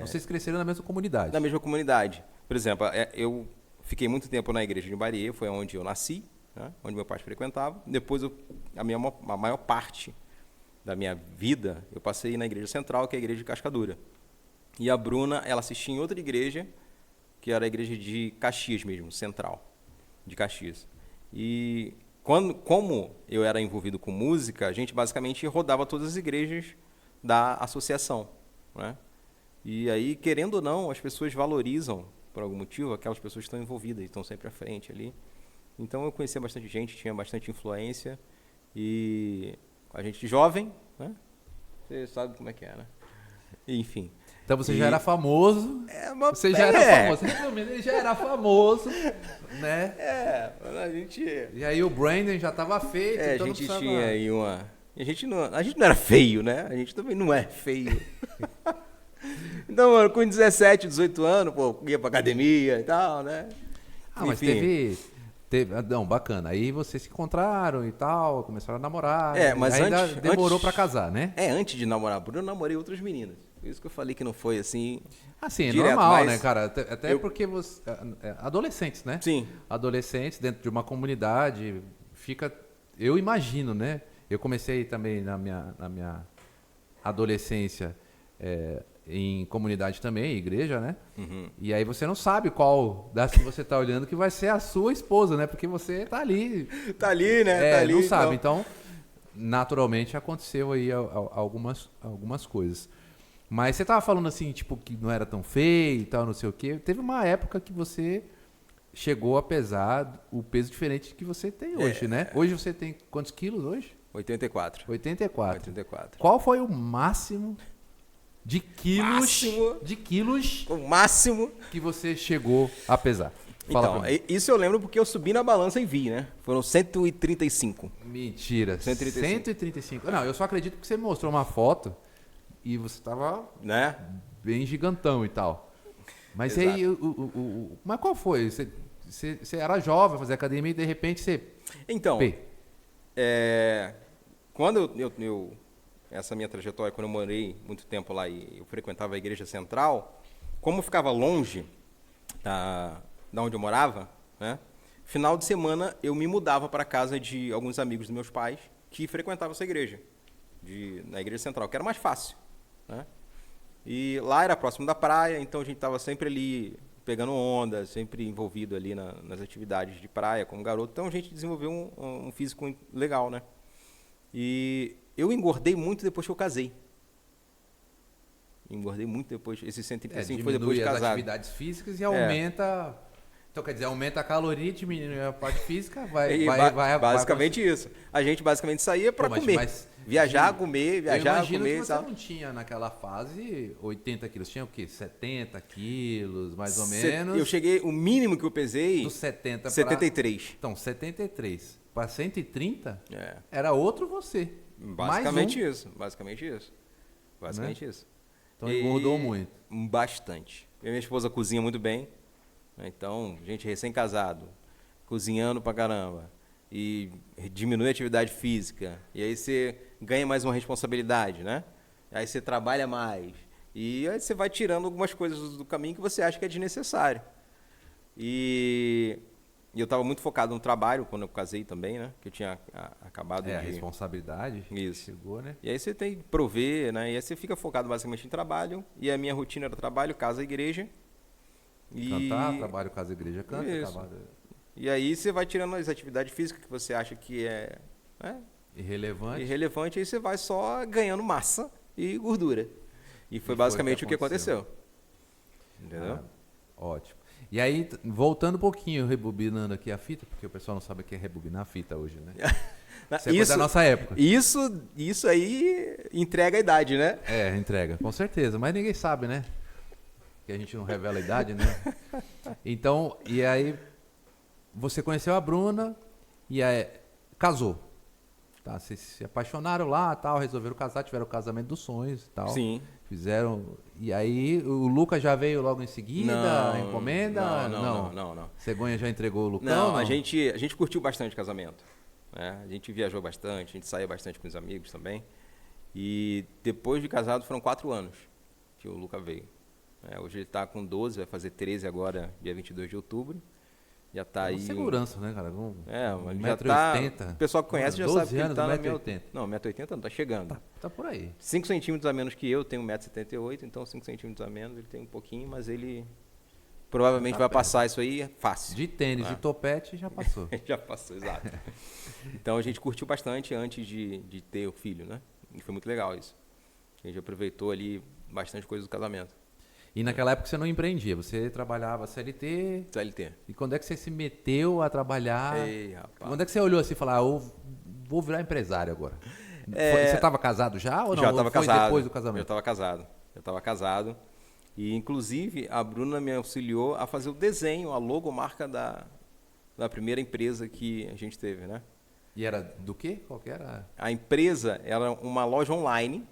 Vocês cresceram na mesma comunidade? Na mesma comunidade. Por exemplo, eu fiquei muito tempo na igreja de Barie, foi onde eu nasci, né? Onde meu pai frequentava. Depois, a maior parte da minha vida, eu passei na igreja central, que é a igreja de Cascadura. E a Bruna, ela assistia em outra igreja, que era a igreja de Caxias mesmo, central, de Caxias. E como eu era envolvido com música, a gente basicamente rodava todas as igrejas da associação. Né? E aí, querendo ou não, as pessoas valorizam, por algum motivo, aquelas pessoas que estão envolvidas, estão sempre à frente ali. Então eu conhecia bastante gente, tinha bastante influência. E a gente jovem, né? Você sabe como é que é, né? Enfim. Então você já era famoso. Você já era famoso. Resumindo, ele já era famoso, né? A gente... E aí o branding já estava feito. A gente tinha aí uma... A gente não era feio, né? A gente também não é feio. Então, mano, com 17, 18 anos, pô, ia pra academia e tal, né? Mas teve... Não, bacana. Aí vocês se encontraram e tal, começaram a namorar. Mas ainda demorou pra casar, né? Antes de namorar a Bruna, eu namorei outras meninas. Por isso que eu falei que não foi assim... Assim, é normal, né, cara? Até porque você... Adolescentes, né? Sim. Adolescentes dentro de uma comunidade, fica... Eu imagino, né? Eu comecei também na minha adolescência em comunidade também, igreja, né? Uhum. E aí você não sabe qual das que você tá olhando que vai ser a sua esposa, né? Porque você tá ali. Tá ali, né? Tá ali, não sabe. Então, naturalmente, aconteceu aí algumas coisas. Mas você tava falando assim, tipo, que não era tão feio e tal, não sei o quê. Teve uma época que você chegou a pesar o peso diferente que você tem hoje, né? Hoje você tem quantos quilos hoje? 84. 84. Qual foi o máximo de quilos o máximo que você chegou a pesar? Fala isso eu lembro porque eu subi na balança e vi, né? Foram 135. Mentira. 135. Não, eu só acredito que você me mostrou uma foto e você tava, né, bem gigantão e tal. Mas exato. Aí, mas qual foi? Você era jovem, fazia academia e de repente você... Então, quando essa minha trajetória, quando eu morei muito tempo lá e eu frequentava a igreja central, como eu ficava longe da onde eu morava, né? Final de semana eu me mudava para casa de alguns amigos dos meus pais que frequentavam essa igreja, na igreja central, que era mais fácil, né? E lá era próximo da praia, então a gente estava sempre ali pegando onda, sempre envolvido ali nas atividades de praia como garoto. Então a gente desenvolveu um físico legal, né? E eu engordei muito depois que eu casei. Engordei muito depois, esse 135 foi depois de casado. Diminui as atividades físicas e aumenta... Então, quer dizer, aumenta a caloria, diminui a parte física, basicamente isso. A gente basicamente saía para comer. Viajar, comer. Eu imagino que você não tinha naquela fase 80 quilos. Tinha o quê? 70 quilos, mais ou menos? Eu cheguei, o mínimo que eu pesei... Dos 70 73. Então, 73 para 130 era outro você. Basicamente isso. Basicamente isso. Basicamente isso. Então, engordou muito. Bastante. Minha esposa cozinha muito bem. Então, gente recém-casado, cozinhando pra caramba, e diminui a atividade física, e aí você ganha mais uma responsabilidade, né? Aí você trabalha mais, e aí você vai tirando algumas coisas do caminho que você acha que é desnecessário. E eu estava muito focado no trabalho quando eu casei também, né? Que eu tinha acabado de... a responsabilidade Isso. chegou, né? E aí você tem que prover, né? E aí você fica focado basicamente em trabalho, e a minha rotina era trabalho, casa, igreja. Cantar, trabalho, casa, igreja, canta, trabalho. E aí você vai tirando as atividades físicas que você acha que é irrelevante, aí você vai só ganhando massa e gordura. E foi basicamente o que aconteceu. Entendeu? Ótimo. E aí, voltando um pouquinho, rebobinando aqui a fita, porque o pessoal não sabe o que é rebobinar a fita hoje, né? Isso é coisa da nossa época. Isso aí entrega a idade, né? Entrega, com certeza. Mas ninguém sabe, né? Que a gente não revela a idade, né? Então, e aí você conheceu a Bruna e aí casou. Tá? Vocês se apaixonaram lá, tal, resolveram casar, tiveram o casamento dos sonhos e tal. Sim. Fizeram. E aí o Lucas já veio logo em seguida, a encomenda? Não. Cegonha já entregou o Lucão? Não, a gente curtiu bastante o casamento. Né? A gente viajou bastante, a gente saía bastante com os amigos também. E depois de casado foram 4 anos que o Lucas veio. Hoje ele está com 12, vai fazer 13 agora, dia 22 de outubro. Já está aí... Segurança, né, cara? Já tá... O pessoal que conhece já sabe que ele está na 1,80 m. Não, 1,80 m não, está chegando. Tá por aí. 5 centímetros a menos que eu, tenho 1,78 m, então 5 centímetros a menos, ele tem um pouquinho, mas ele provavelmente vai passar isso aí fácil. De tênis, de topete, já passou. Já passou, exato. Então a gente curtiu bastante antes de ter o filho, né? E foi muito legal isso. A gente aproveitou ali bastante coisa do casamento. E naquela época você não empreendia, você trabalhava CLT. CLT. E quando é que você se meteu a trabalhar? Ei, rapaz. Quando é que você olhou assim e falou, eu vou virar empresário agora? Você estava casado já ou não? Já estava casado. Depois do casamento? Eu estava casado. E, inclusive, a Bruna me auxiliou a fazer o desenho, a logomarca da primeira empresa que a gente teve, né? E era do quê? Qual que era? A empresa era uma loja online,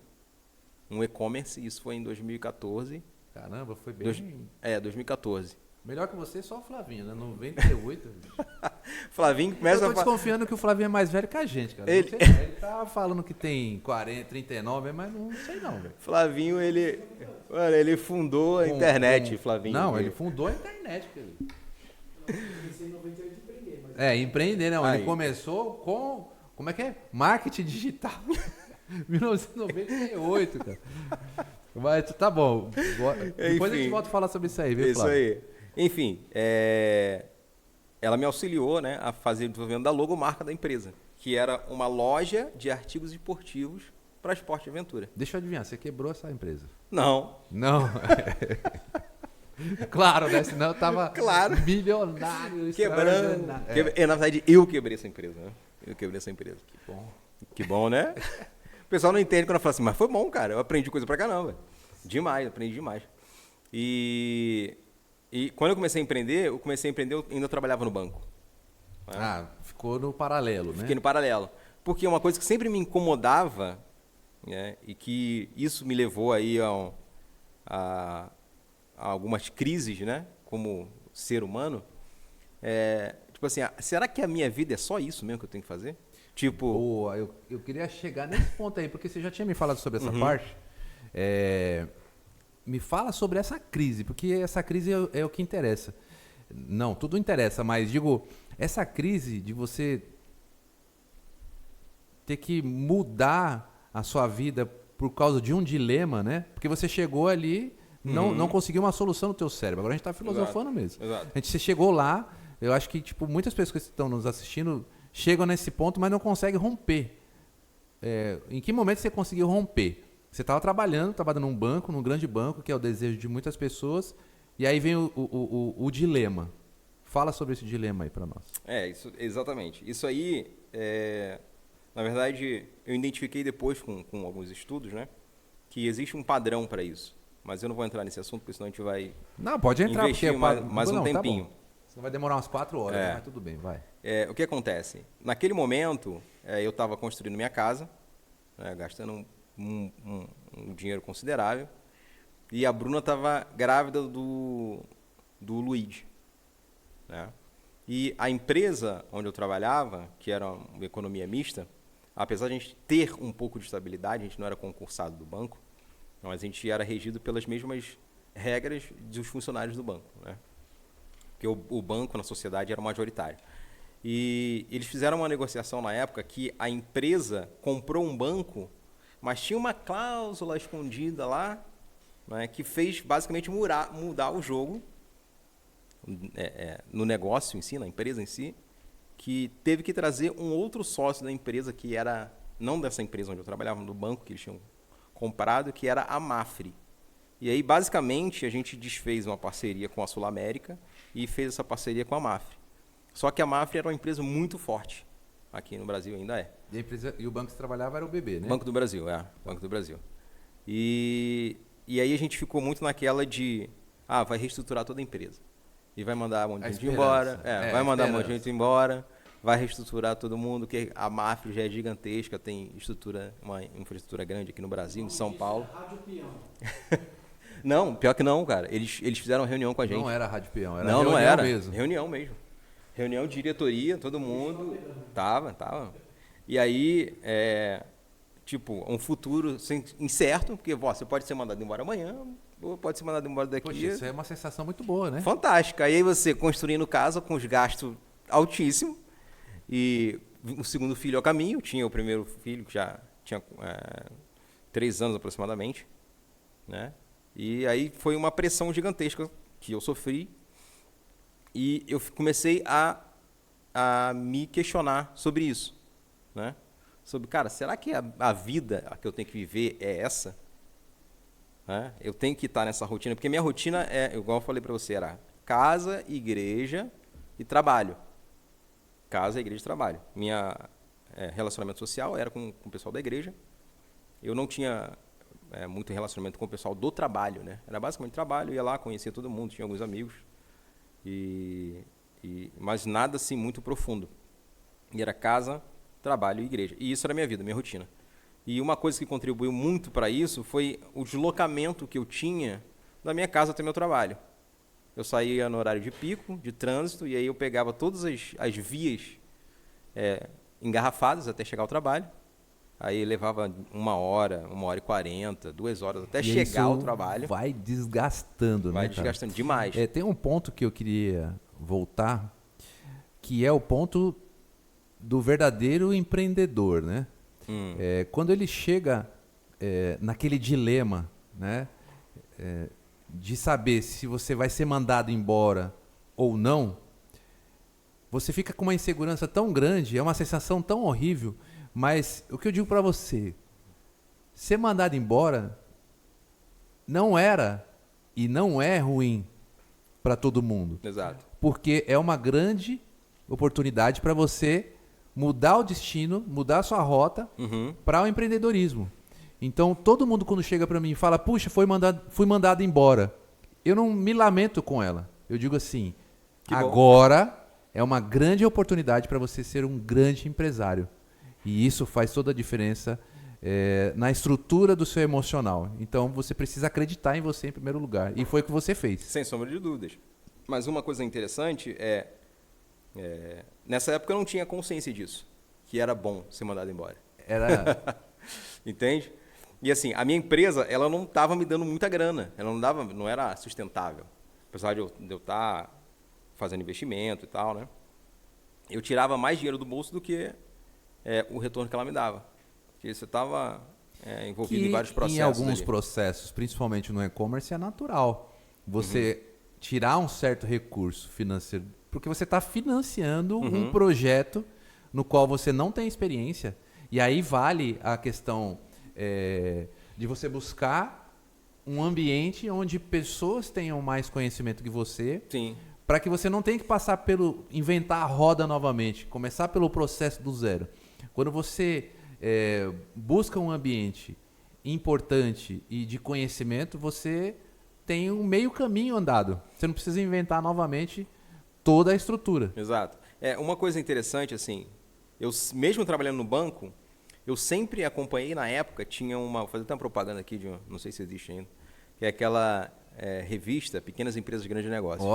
um e-commerce, isso foi em 2014. Caramba, foi bem... 2014. Melhor que você, só o Flavinho, né? 98. Flavinho começa Eu tô desconfiando que o Flavinho é mais velho que a gente, cara. Ele tá falando que tem 40, 39, mas não sei não, velho. Flavinho, ele fundou a internet, Flavinho. Não, ele fundou a internet, cara. Empreender, não. Ele começou com... Como é que é? Marketing digital. 1998, cara. Mas tá bom. Depois a gente volta a falar sobre isso aí, viu, Flávio? Isso aí. Enfim, ela me auxiliou, né, a fazer o desenvolvimento da logomarca da empresa, que era uma loja de artigos esportivos para esporte e aventura. Deixa eu adivinhar, você quebrou essa empresa? Não. Claro, né? Senão eu tava milionário. Quebrando. Na verdade, eu quebrei essa empresa, né? Que bom. Que bom, né? O pessoal não entende quando eu falo assim, mas foi bom, cara. Eu aprendi coisa pra caramba. Aprendi demais. E quando eu comecei a empreender, eu ainda trabalhava no banco. Né? Ficou no paralelo, né? Fiquei no paralelo. Porque uma coisa que sempre me incomodava, né, e que isso me levou aí a algumas crises, né, como ser humano, tipo assim, será que a minha vida é só isso mesmo que eu tenho que fazer? Tipo... eu queria chegar nesse ponto aí, porque você já tinha me falado sobre essa parte. Me fala sobre essa crise, porque essa crise é o que interessa. Não, tudo interessa, mas digo, essa crise de você ter que mudar a sua vida por causa de um dilema, né? Porque você chegou ali, não conseguiu uma solução no teu cérebro. Agora a gente está filosofando mesmo. Exato. Você chegou lá, eu acho que tipo, muitas pessoas que estão nos assistindo chegam nesse ponto, mas não conseguem romper. Em que momento você conseguiu romper? Você estava trabalhando num banco, num grande banco, que é o desejo de muitas pessoas, e aí vem o dilema. Fala sobre esse dilema aí para nós. Isso, exatamente. Isso aí, na verdade, eu identifiquei depois com alguns estudos, né, que existe um padrão para isso. Mas eu não vou entrar nesse assunto, porque senão a gente vai Não, pode entrar, investir porque mais um tempinho. Tá bom. Senão vai demorar umas 4 horas, mas tudo bem, vai. O que acontece? Naquele momento, eu estava construindo minha casa, né, gastando um dinheiro considerável, e a Bruna estava grávida do Luigi, né? E a empresa onde eu trabalhava, que era uma economia mista, apesar de a gente ter um pouco de estabilidade, a gente não era concursado do banco, mas a gente era regido pelas mesmas regras dos funcionários do banco, né? Porque o banco na sociedade era majoritário. E eles fizeram uma negociação na época que a empresa comprou um banco, mas tinha uma cláusula escondida lá, né, que fez basicamente mudar o jogo no negócio em si, na empresa em si, que teve que trazer um outro sócio da empresa que era, não dessa empresa onde eu trabalhava, do banco que eles tinham comprado, que era a Mafre. E aí, basicamente, a gente desfez uma parceria com a Sul América e fez essa parceria com a Mafre. Só que a Mafre era uma empresa muito forte. Aqui no Brasil ainda é. E o banco que você trabalhava era o BB, né? Banco do Brasil, Banco do Brasil. E aí a gente ficou muito naquela de, vai reestruturar toda a empresa. E vai mandar um monte de gente embora. Vai mandar um monte de gente embora. Vai reestruturar todo mundo, porque a Mafre já é gigantesca, tem uma infraestrutura grande aqui no Brasil, em São Paulo. Rádio Peão. Não, pior que não, cara. Eles fizeram reunião com a gente. Não era Rádio Peão, era não reunião era. mesmo. Reunião mesmo. Reunião de diretoria, todo mundo. Tava. E aí, um futuro incerto, porque você pode ser mandado embora amanhã, ou pode ser mandado embora daqui. Poxa, isso é uma sensação muito boa, né? Fantástica. Aí você construindo casa com os gastos altíssimos, e o segundo filho ao caminho, tinha o primeiro filho, que já tinha 3 anos aproximadamente, né? E aí foi uma pressão gigantesca que eu sofri, e eu comecei a me questionar sobre isso, né? Sobre, cara, será que a vida que eu tenho que viver é essa? Né? Eu tenho que estar nessa rotina, porque minha rotina igual eu falei para você, era casa, igreja e trabalho. Casa, igreja e trabalho. Minha relacionamento social era com o pessoal da igreja. Eu não tinha muito relacionamento com o pessoal do trabalho, né? Era basicamente trabalho, ia lá, conhecia todo mundo, tinha alguns amigos, mas nada assim muito profundo. E era casa, trabalho e igreja. E isso era minha vida, minha rotina. E uma coisa que contribuiu muito para isso foi o deslocamento que eu tinha da minha casa até meu trabalho. Eu saía no horário de pico, de trânsito, e aí eu pegava todas as vias engarrafadas até chegar ao trabalho. Aí levava 1 hora, 1h40, 2 horas até chegar ao trabalho. Vai desgastando, né? Vai desgastando demais. Tem um ponto que eu queria voltar, que é o ponto do verdadeiro empreendedor, né? Quando ele chega naquele dilema, né? De saber se você vai ser mandado embora ou não, você fica com uma insegurança tão grande, é uma sensação tão horrível, mas o que eu digo para você, ser mandado embora não era e não é ruim para todo mundo. Exato. Porque é uma grande oportunidade para você mudar o destino, mudar a sua rota para o empreendedorismo. Então, todo mundo quando chega para mim e fala, puxa, fui mandado embora, eu não me lamento com ela. Eu digo assim, agora é uma grande oportunidade para você ser um grande empresário. E isso faz toda a diferença na estrutura do seu emocional. Então, você precisa acreditar em você em primeiro lugar. E foi o que você fez. Sem sombra de dúvidas. Mas uma coisa interessante nessa época eu não tinha consciência disso, que era bom ser mandado embora. Entende? E assim, a minha empresa, ela não estava me dando muita grana, ela não era sustentável. Apesar de eu estar fazendo investimento e tal, né? Eu tirava mais dinheiro do bolso do que o retorno que ela me dava. Porque você estava envolvido em vários processos. Em alguns ali. processos, principalmente no e-commerce, é natural você tirar um certo recurso financeiro, porque você está financiando um projeto no qual você não tem experiência. E aí vale a questão de você buscar um ambiente onde pessoas tenham mais conhecimento que você, para que você não tenha que passar inventar a roda novamente, começar pelo processo do zero. Quando você busca um ambiente importante e de conhecimento, você tem um meio caminho andado. Você não precisa inventar novamente toda a estrutura. Exato. Uma coisa interessante, assim, eu mesmo trabalhando no banco, eu sempre acompanhei na época, vou fazer até uma propaganda aqui, não sei se existe ainda, que é aquela revista Pequenas Empresas, Grandes Negócios.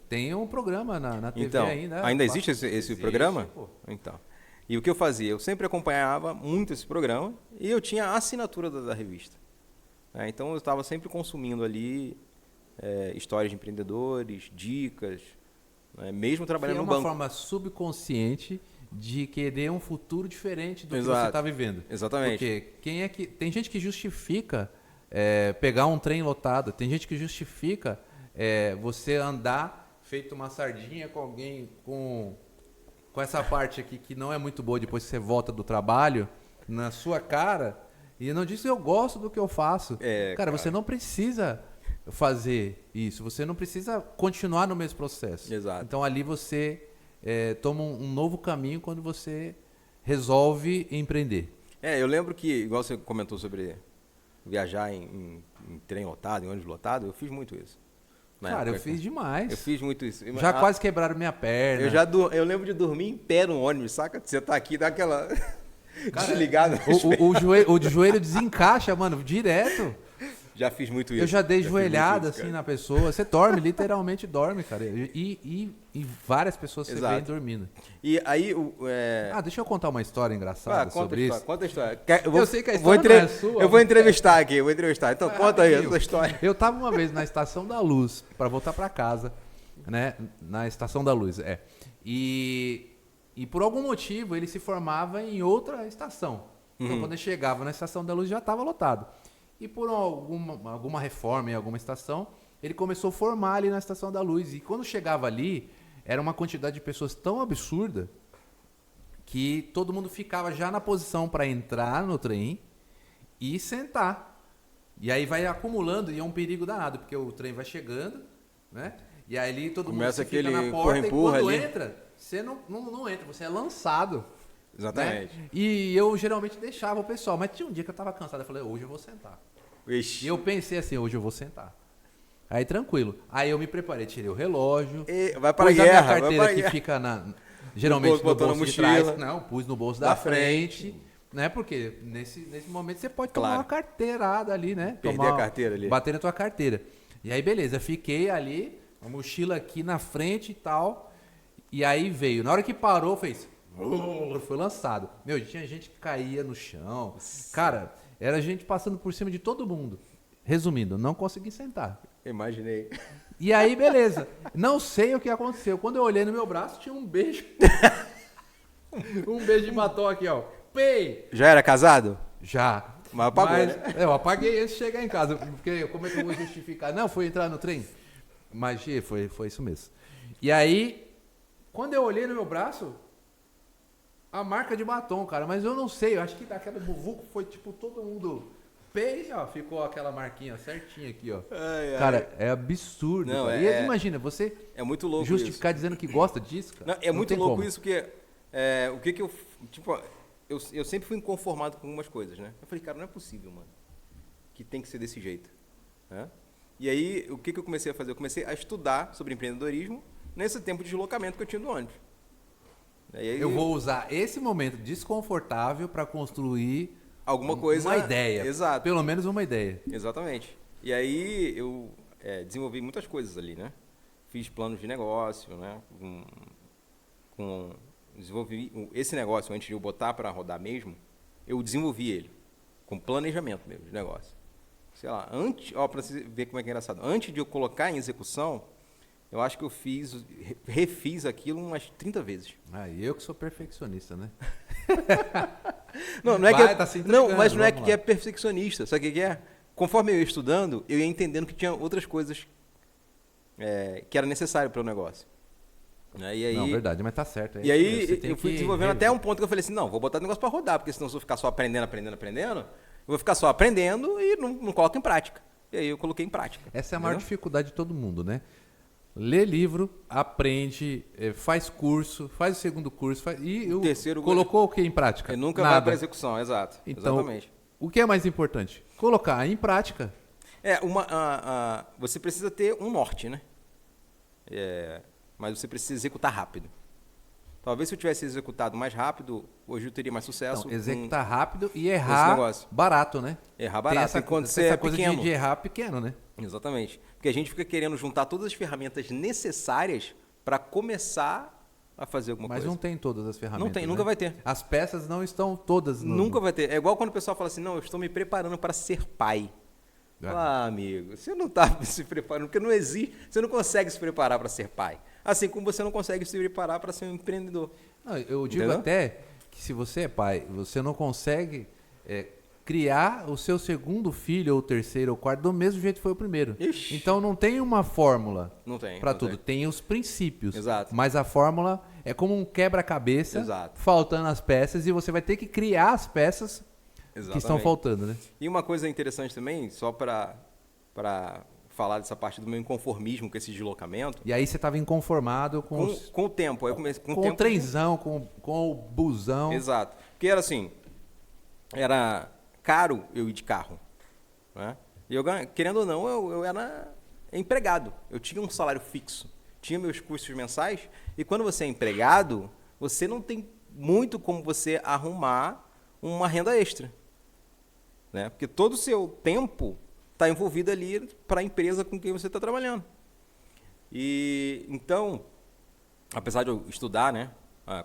Tem um programa na TV então, ainda. Ainda existe esse programa? Pô. Então. E o que eu fazia? Eu sempre acompanhava muito esse programa e eu tinha a assinatura da revista. Então eu estava sempre consumindo ali histórias de empreendedores, dicas, mesmo trabalhando no banco. É uma forma subconsciente de querer um futuro diferente do que você está vivendo. Exatamente. Porque tem gente que justifica pegar um trem lotado, tem gente que justifica você andar feito uma sardinha com alguém com essa parte aqui que não é muito boa depois que você volta do trabalho, na sua cara, e não diz que eu gosto do que eu faço. Cara, você não precisa fazer isso, você não precisa continuar no mesmo processo. Exato. Então ali você toma um novo caminho quando você resolve empreender. Eu lembro que, igual você comentou sobre viajar em trem lotado, em ônibus lotado, eu fiz muito isso. Cara, eu fiz demais. Eu fiz muito isso. Já quase quebraram minha perna. Eu lembro de dormir em pé no ônibus, saca? Você tá aqui, dá aquela desligada. O joelho desencaixa, mano, direto. Já fiz muito isso. Eu já dei joelhada assim na pessoa. Você dorme, literalmente dorme, cara. E várias pessoas você vê dormindo. E aí... deixa eu contar uma história engraçada sobre isso. Conta a história. Eu sei que a história não é sua. Eu vou entrevistar aqui, Então conta aí a sua história. Eu tava uma vez na Estação da Luz, para voltar para casa, né? Na Estação da Luz, E por algum motivo ele se formava em outra estação. Então quando ele chegava na Estação da Luz já estava lotado. E por alguma reforma em alguma estação, ele começou a formar ali na Estação da Luz. E quando chegava ali, era uma quantidade de pessoas tão absurda que todo mundo ficava já na posição para entrar no trem e sentar. E aí vai acumulando e é um perigo danado, porque o trem vai chegando, né? E aí ali todo mundo fica na porta e quando entra, você não entra, você é lançado. Exatamente. Né? E eu geralmente deixava o pessoal, mas tinha um dia que eu tava cansado, eu falei, hoje eu vou sentar. Ixi. E eu pensei assim, hoje eu vou sentar. Aí tranquilo. Aí eu me preparei, tirei o relógio. Vai para a guerra. A minha carteira que fica geralmente no bolso de trás. Não, pus no bolso da frente. Né? Porque nesse momento você pode tomar uma carteirada ali, né? Perder a carteira ali. Bater na tua carteira. E aí beleza, fiquei ali, a mochila aqui na frente e tal. E aí veio. Na hora que parou, fez... Foi lançado. Tinha gente que caía no chão. Cara, era gente passando por cima de todo mundo. Resumindo, não consegui sentar. Imaginei. E aí, beleza. Não sei o que aconteceu. Quando eu olhei no meu braço, tinha um beijo. Um beijo de batom aqui, ó. Pei! Já era casado? Já. Mas apagou, né? Eu apaguei antes de chegar em casa. Porque como é que eu vou justificar? Não, foi entrar no trem. Mas foi isso mesmo. E aí, quando eu olhei no meu braço... A marca de batom, cara, mas eu não sei, eu acho que daquela buvuco foi tipo todo mundo fez, ó, ficou aquela marquinha certinha aqui, ó. Cara, é absurdo. Não, cara. E imagina, você muito louco justificar isso. dizendo que gosta disso, cara. Não, é muito louco como. Isso, porque o que eu, tipo, eu sempre fui inconformado com algumas coisas, né? Eu falei, cara, não é possível, mano, que tem que ser desse jeito, né? E aí, o que eu comecei a fazer? Eu comecei a estudar sobre empreendedorismo nesse tempo de deslocamento que eu tinha do ônibus. Aí, eu vou usar esse momento desconfortável para construir alguma coisa, uma ideia. Exato. Pelo menos uma ideia. Exatamente. E aí eu desenvolvi muitas coisas ali, né? Fiz planos de negócio, né? Desenvolvi esse negócio antes de eu botar para rodar mesmo. Eu desenvolvi ele com planejamento mesmo de negócio. Sei lá, para você ver como é que é engraçado. Antes de eu colocar em execução, eu acho que eu refiz aquilo umas 30 vezes. Eu que sou perfeccionista, né? Não é Vai, que tá se não, entregando, mas não é vamos que lá. é perfeccionista. Sabe o que é? Conforme eu ia estudando, eu ia entendendo que tinha outras coisas que era necessário para o negócio. Né? E aí, Não, verdade, mas tá certo. e aí Você tem eu fui que desenvolvendo rever. até um ponto que eu falei assim, não, vou botar o negócio para rodar, porque senão se eu ficar só aprendendo, eu vou ficar só aprendendo e não coloco em prática. E aí eu coloquei em prática. Essa é a maior Entendeu? dificuldade de todo mundo, né? Lê livro, aprende, faz curso, faz o segundo curso, O terceiro- colocou o que em prática? E nunca vai Nada. para execução, exato. Então, Exatamente. o que é mais importante? Colocar em prática. Você precisa ter um norte, né? Mas você precisa executar rápido. Talvez se eu tivesse executado mais rápido, hoje eu teria mais sucesso. Então, executar rápido e esse errar negócio. barato, né? Errar Tem barato, essa, enquanto essa você é coisa pequeno. de errar pequeno, né? Exatamente. Porque a gente fica querendo juntar todas as ferramentas necessárias para começar a fazer alguma Mas coisa. não tem todas as ferramentas. Não tem, né? nunca vai ter. As peças não estão todas no... Nunca vai ter. É igual quando o pessoal fala assim, não, eu estou me preparando para ser pai. Ah, amigo, você não está se preparando, porque não existe, você não consegue se preparar para ser pai. Assim como você não consegue se preparar para ser um empreendedor. Não, eu digo Entendeu? até que se você é pai, você não consegue criar o seu segundo filho, ou terceiro, ou quarto, do mesmo jeito que foi o primeiro. Ixi. Então não tem uma fórmula Não tem. para não tudo. Tem os princípios. Exato. Mas a fórmula é como um quebra-cabeça, Exato. faltando as peças, e você vai ter que criar as peças que estão Exatamente. faltando, né? E uma coisa interessante também, só para falar dessa parte do meu inconformismo com esse deslocamento, E aí você estava inconformado com o tempo. Aí eu comecei, com o trenzão, com o busão. Exato. Porque era assim, era caro eu ir de carro. Né? E eu, querendo ou não, eu era empregado. Eu tinha um salário fixo. Tinha meus custos mensais. E quando você é empregado, você não tem muito como você arrumar uma renda extra. Né? Porque todo o seu tempo está envolvido ali para a empresa com quem você está trabalhando. E então, apesar de eu estudar, né?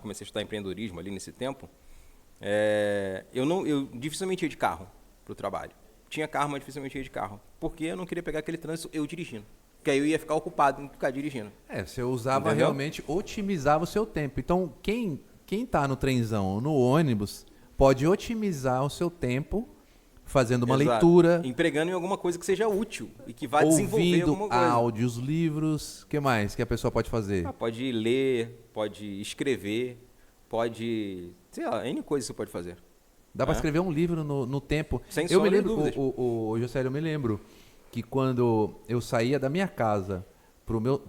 Comecei a estudar empreendedorismo ali nesse tempo, eu dificilmente ia de carro para o trabalho. Tinha carro, mas dificilmente ia de carro. Porque eu não queria pegar aquele trânsito eu dirigindo. Porque aí eu ia ficar ocupado em ficar dirigindo. Você usava Entendeu? realmente, otimizava o seu tempo. Então, quem tá no trenzão ou no ônibus pode otimizar o seu tempo fazendo uma Exato. leitura, Empregando em alguma coisa que seja útil e que vá desenvolver ouvindo alguma coisa. áudios, livros. O que mais que a pessoa pode fazer? Pode ler, pode escrever, pode... Sei lá, N coisas que você pode fazer. Dá para escrever um livro no tempo. Sem Eu me sombra de lembro, dúvidas. o Josélio, eu me lembro que quando eu saía da minha casa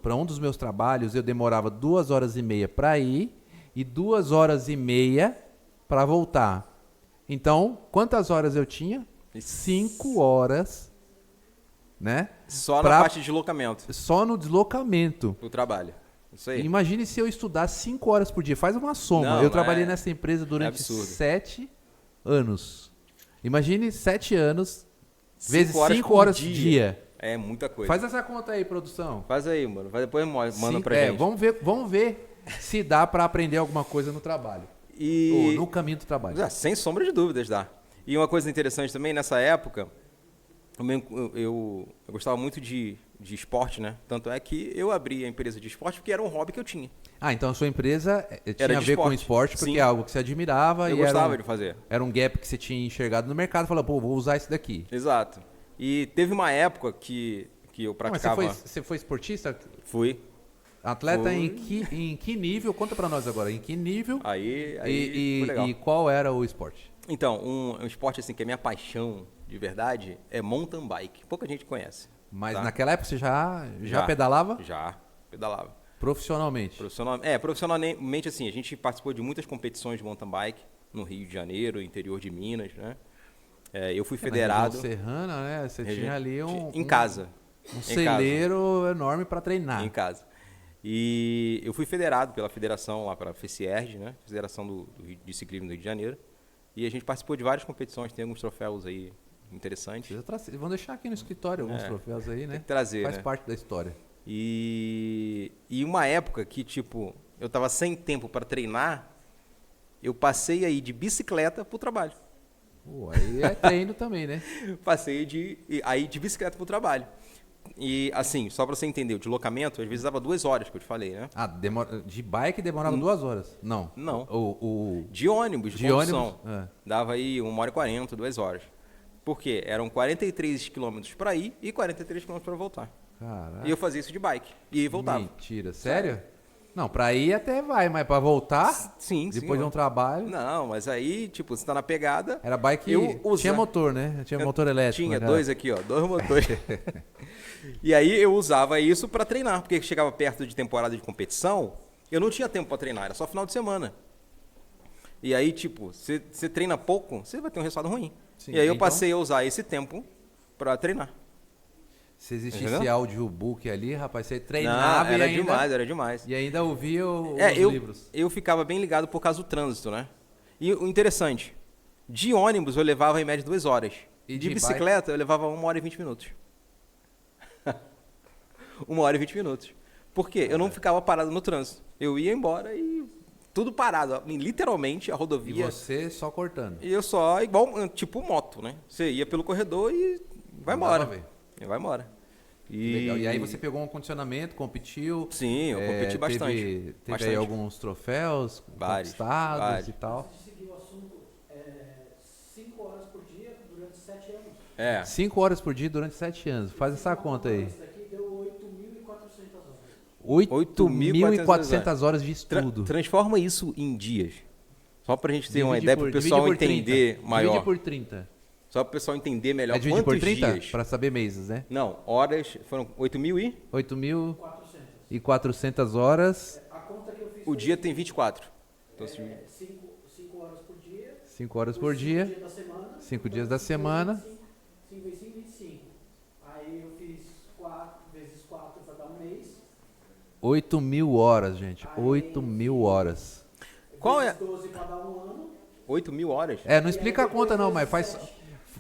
para um dos meus trabalhos, eu demorava 2h30 para ir e 2h30 para voltar. Então, quantas horas eu tinha? 5 horas, né? Só na parte de deslocamento Só no deslocamento. do trabalho. Isso aí. Imagine se eu estudasse 5 horas por dia. Faz uma soma. Não, Eu trabalhei é- nessa empresa durante absurdo. 7 anos. Imagine 7 anos vezes 5 horas 5 por horas dia. dia. É muita coisa. Faz essa conta aí, produção. Faz aí, mano. Vai depois manda Cinco- pra gente. Vamos ver se dá para aprender alguma coisa no trabalho. Ou E... no caminho do trabalho. Sem sombra de dúvidas, dá. E uma coisa interessante também, nessa época, eu gostava muito de esporte, né? Tanto é que eu abri a empresa de esporte porque era um hobby que eu tinha. Então a sua empresa tinha Era a de ver com esporte. esporte porque Sim. é algo que você admirava Eu e gostava de fazer. era um gap que você tinha enxergado no mercado e falou, pô, vou usar isso daqui. Exato. E teve uma época que eu Mas praticava... você foi esportista? Fui. Atleta Fui. em que nível? Conta pra nós agora. Em que nível Aí e, foi legal. e qual era o esporte? Então, um esporte assim que é minha paixão de verdade é mountain bike. Pouca gente conhece. Mas tá? naquela época você já pedalava Já, pedalava. profissionalmente? Profissionalmente, assim, a gente participou de muitas competições de mountain bike no Rio de Janeiro, interior de Minas, né? Eu fui Na federado região serrana, né? Você tinha ali em casa. um Em celeiro enorme para treinar. Em casa. E eu fui federado pela federação lá para a FECIERJ, né? Federação de Ciclismo do Rio de Janeiro. E a gente participou de várias competições, tem alguns troféus aí interessantes. Vão deixar aqui no escritório alguns troféus aí, né? Tem que trazer, Faz né? parte da história. E uma época que, tipo, eu tava sem tempo para treinar, eu passei aí de bicicleta pro trabalho. Pô, aí é treino também, né? Passei de bicicleta pro trabalho. E assim, só para você entender, o deslocamento às vezes dava 2 horas, que eu te falei, né? Ah, de bike demorava 2 horas. Não. Não. O De ônibus, de condução. ônibus, Dava aí 1h40, 2 horas. Por quê? Eram 43 quilômetros para ir e 43 quilômetros para voltar. Caraca. E eu fazia isso de bike. E voltava. Mentira. Sério? Não, pra ir até vai, mas pra voltar, Sim, depois de um trabalho... Não, mas aí, tipo, você tá na pegada... Era bike tinha motor, né? Tinha motor elétrico. Tinha né? 2 aqui, ó, 2 motores. E aí eu usava isso para treinar, porque chegava perto de temporada de competição, eu não tinha tempo para treinar, era só final de semana. E aí, tipo, você treina pouco, você vai ter um resultado ruim. Sim, e aí eu então, passei a usar esse tempo para treinar. Se existisse Entendeu? audiobook ali, rapaz, você treinava Não, era e ainda... demais, era demais. E ainda ouvia os livros. Eu ficava bem ligado por causa do trânsito, né? E o interessante, de ônibus eu levava em média 2 horas. E de de bicicleta eu levava 1h20. 1h20. Por quê? Eu não ficava parado no trânsito. Eu ia embora e tudo parado. Literalmente a E rodovia. você só cortando. E eu só, igual, tipo moto, né? Você ia pelo corredor e vai Não dava embora. pra ver. E vai embora. Legal. E aí você pegou um condicionamento, competiu. Sim, eu competi bastante. Teve Bastante. aí alguns troféus Vários, conquistados vários. e tal. Antes de seguir o assunto, 5 horas por dia durante 7 anos. É. 5 horas por dia durante 7 anos. Faz essa conta aí. Isso daqui deu 8.400 horas. 8.400 horas de estudo. Transforma isso em dias. Só pra gente ter uma Divide ideia, por- pro pessoal divide por 30. entender maior. Divide por 30. Só pro pessoal entender melhor É dividir por quantos 30? dias. Para saber meses, né? Não, horas foram 8.000 e 8.400 horas, A conta que eu fiz o dia tem 24. Então, se- 5 horas por dia. 5 horas por dia, Dia da semana. 5 dias da semana. 5 vezes 5, 25. Aí eu fiz 4 vezes 4 para dar um mês. 8.000 horas, gente. 8.000 horas. Qual é? Vezes 12 para dar um ano. 8.000 horas? É, não explica a conta não, mas faz...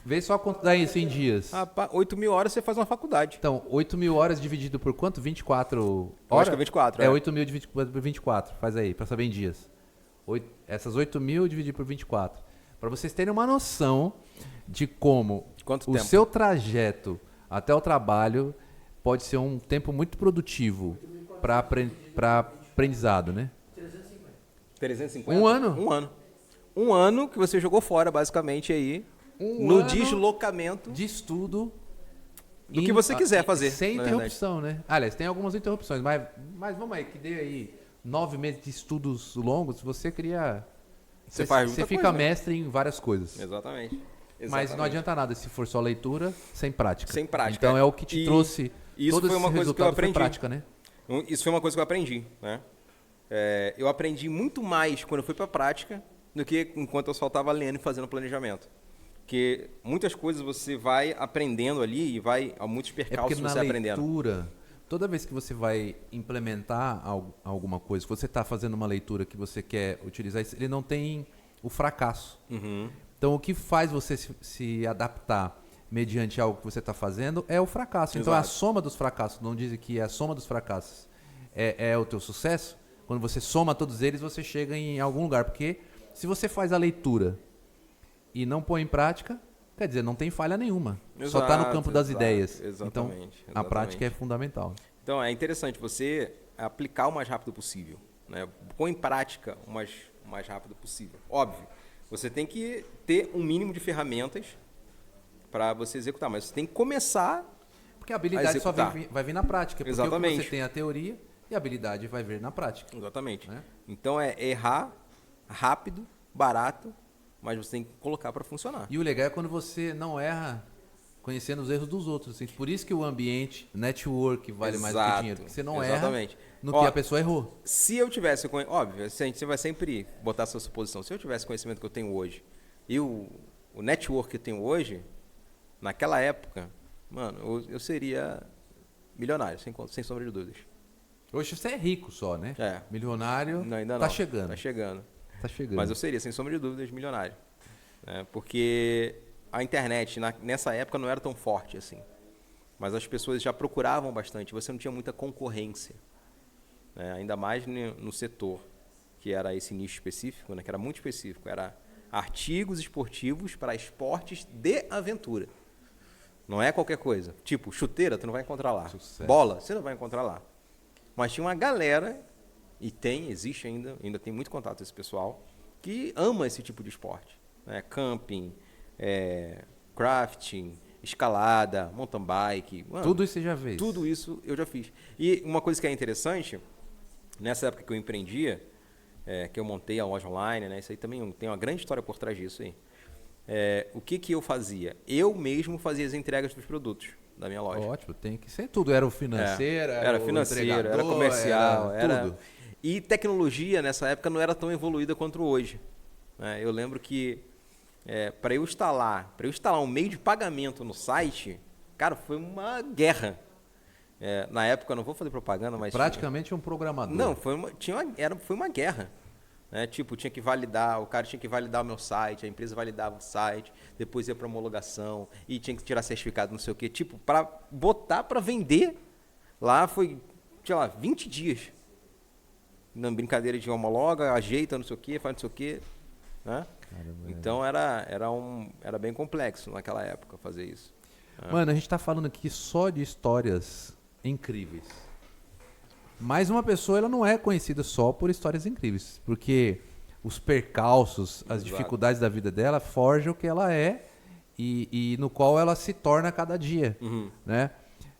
Vê só quanto dá isso em dias. Rapaz, 8.000 horas você faz uma faculdade. Então, 8.000 horas dividido por quanto? 24 Eu horas? acho que é 24. É 8.000 dividido por 24. Faz aí, pra saber em dias. Essas 8.000 dividido por 24. Pra vocês terem uma noção de como Quanto o tempo? seu trajeto até o trabalho pode ser um tempo muito produtivo para aprendizado, né? 350? Um ano? Um ano. Um ano que você jogou fora, basicamente, aí, Um no ano deslocamento. de estudo Do que você quiser fazer, sem na interrupção, né? Aliás, tem algumas interrupções, mas vamos aí, que dê aí 9 meses de estudos longos, você cria... Você faz Você muita fica coisa, né? mestre em várias coisas. Exatamente. Mas não Exatamente. adianta nada se for só leitura sem prática. Sem prática. Então é o que te E trouxe isso todo foi uma esse coisa que eu resultado foi aprendi. prática, né? Isso foi uma coisa que eu aprendi, né? Eu aprendi muito mais quando eu fui para a prática do que enquanto eu só estava lendo e fazendo planejamento. Porque muitas coisas você vai aprendendo ali e vai a muitos É porque percalços na você aprendendo. leitura, toda vez que você vai implementar alguma coisa, que você está fazendo uma leitura que você quer utilizar, ele não tem o fracasso. Uhum. Então, o que faz você se adaptar mediante algo que você está fazendo é o fracasso. Então, a Exato. soma dos fracassos, não dizem que a soma dos fracassos é o teu sucesso? Quando você soma todos eles, você chega em algum lugar. Porque se você faz a leitura e não põe em prática, quer dizer, não tem falha nenhuma. Só está no Exato, campo das exato, ideias. exatamente, Então, a exatamente. prática é fundamental. Então, é interessante você aplicar o mais rápido possível. Né? Põe em prática o mais rápido possível. Óbvio, você tem que ter um mínimo de ferramentas para você executar, mas você tem que começar. Porque a habilidade só executar. vai vir na prática. Porque Exatamente. você tem a teoria e a habilidade vai vir na prática. Exatamente. Né? Então, é errar rápido, barato, mas você tem que colocar para funcionar. E o legal é quando você não erra conhecendo os erros dos outros. Assim. Por isso que o ambiente, network, vale mais do que Exato, dinheiro. Porque você não exatamente. erra no Ó, que a pessoa errou. Se eu tivesse, óbvio, você vai sempre botar a sua suposição. Se eu tivesse o conhecimento que eu tenho hoje e o network que eu tenho hoje, naquela época, mano, eu seria milionário, sem sombra de dúvidas. Hoje você é rico só, né? É. Milionário Não, ainda tá não. chegando. Tá chegando. Tá chegando. Mas eu seria, sem sombra de dúvidas, milionário. Né? Porque a internet, nessa época, não era tão forte assim. Mas as pessoas já procuravam bastante. Você não tinha muita concorrência. Né? Ainda mais no setor, que era esse nicho específico, né? Que era muito específico. Era artigos esportivos para esportes de aventura. Não é qualquer coisa. Tipo, chuteira, tu não vai encontrar lá. Sucesso. Bola, você não vai encontrar lá. Mas tinha uma galera, e existe ainda tem muito contato com esse pessoal, que ama esse tipo de esporte. Né? Camping, crafting, escalada, mountain bike. Mano, Tudo isso você já fez? tudo isso eu já fiz. E uma coisa que é interessante, nessa época que eu empreendia, que eu montei a loja online, né? Isso aí também tem uma grande história por trás disso aí. O que eu fazia? Eu mesmo fazia as entregas dos produtos da minha loja. Ótimo, tem que ser tudo. Era o financeiro, Era o financeiro, era entregador, comercial, era tudo. E tecnologia nessa época não era tão evoluída quanto hoje. Né? Eu lembro que para eu instalar um meio de pagamento no site, cara, foi uma guerra. Na época, eu não vou fazer propaganda, mas Praticamente um programador. não, foi uma guerra. Né? Tipo, o cara tinha que validar o meu site, a empresa validava o site, depois ia para homologação e tinha que tirar certificado, não sei o quê. Tipo, para botar para vender, lá foi, sei lá, 20 dias. Na brincadeira de homologa, ajeita, não sei o quê, faz não sei o quê. Né? Caramba, Então era bem complexo naquela época fazer isso. Mano, a gente tá falando aqui só de histórias incríveis. Mas uma pessoa, ela não é conhecida só por histórias incríveis. Porque os percalços, as Exato. dificuldades da vida dela forjam o que ela é e no qual ela se torna a cada dia. Uhum. Né?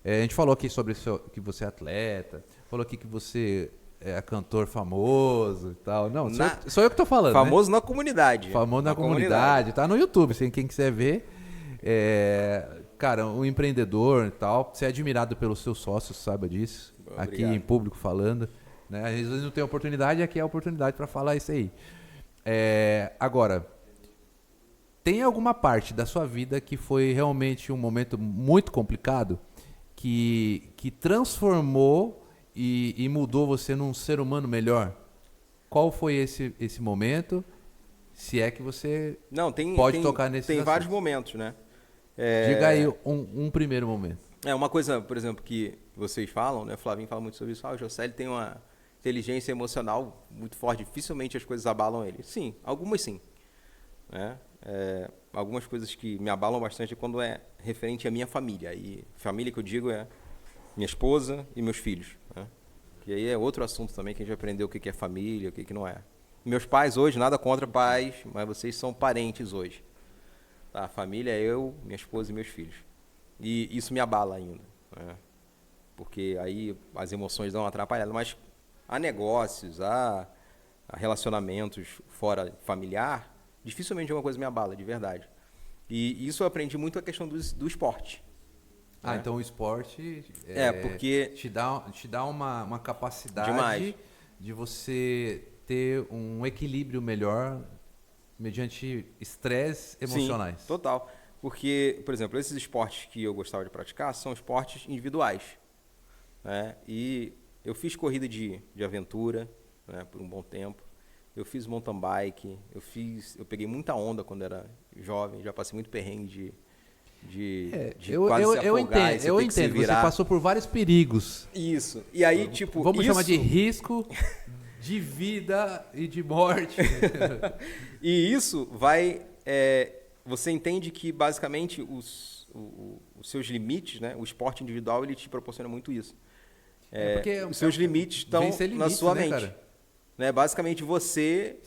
A gente falou aqui sobre que você é atleta, falou aqui que você é cantor famoso e tal. Não, sou eu que tô falando. Famoso né? na comunidade. Famoso na comunidade. Tá no YouTube, quem quiser ver. Cara, um empreendedor e tal. Você é admirado pelos seus sócios, saiba disso. Obrigado. Aqui em público falando. Né? Às vezes não tem oportunidade, aqui é a oportunidade para falar isso aí. Agora, tem alguma parte da sua vida que foi realmente um momento muito complicado que transformou e mudou você num ser humano melhor? Qual foi esse momento? Se é que você pode tocar nesses Tem vários assuntos. momentos, né? Diga aí um primeiro momento. Uma coisa, por exemplo, que vocês falam, né? O Flavinho fala muito sobre isso. O José ele tem uma inteligência emocional muito forte. Dificilmente as coisas abalam ele. Sim, algumas sim. Né? Algumas coisas que me abalam bastante é quando é referente à minha família. E família que eu digo é minha esposa e meus filhos. Né? Que aí é outro assunto também que a gente vai aprender o que é família, o que não é. Meus pais hoje, nada contra pais, mas vocês são parentes hoje. Tá? A família é eu, minha esposa e meus filhos. E isso me abala ainda. Né? Porque aí as emoções dão uma atrapalhada. Mas há negócios, há relacionamentos fora familiar, dificilmente alguma coisa me abala, de verdade. E isso eu aprendi muito a questão do esporte. Né? Então o esporte porque te dá uma capacidade demais. de você ter um equilíbrio melhor mediante estresse emocionais. Sim, total. Porque, por exemplo, esses esportes que eu gostava de praticar são esportes individuais. Né? E eu fiz corrida de aventura, né, por um bom tempo. Eu fiz mountain bike, eu peguei muita onda quando era jovem, já passei muito perrengue de quase se afogar. Eu entendo, você passou por vários perigos. Isso. E aí, tipo, vamos chamar de risco de vida e de morte. E isso vai... você entende que, basicamente, os seus limites, né? O esporte individual, ele te proporciona muito isso. Porque os seus limites estão na sua mente. Cara? Né? Basicamente, você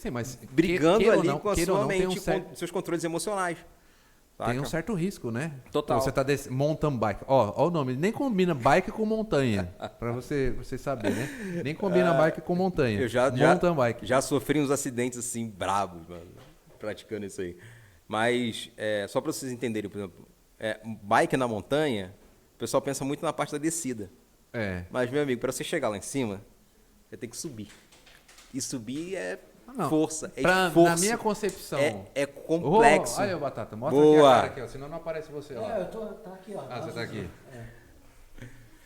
brigando ali com a sua mente, com seus controles emocionais. Tem um certo risco, né? Total. Você tá mountain bike. Ó o nome, nem combina bike com montanha, para você saber, né? Nem combina bike com montanha. Eu mountain bike. Já sofri uns acidentes assim brabos, mano, praticando isso aí. Mas só para vocês entenderem, por exemplo, bike na montanha, o pessoal pensa muito na parte da descida. Mas, meu amigo, para você chegar lá em cima, você tem que subir. E subir força, esforço. Na minha concepção. É complexo. Olha, Batata, mostra Boa. aqui a cara, aqui, ó, senão não aparece você. Ó. Tá aqui, ó. Você tá aqui.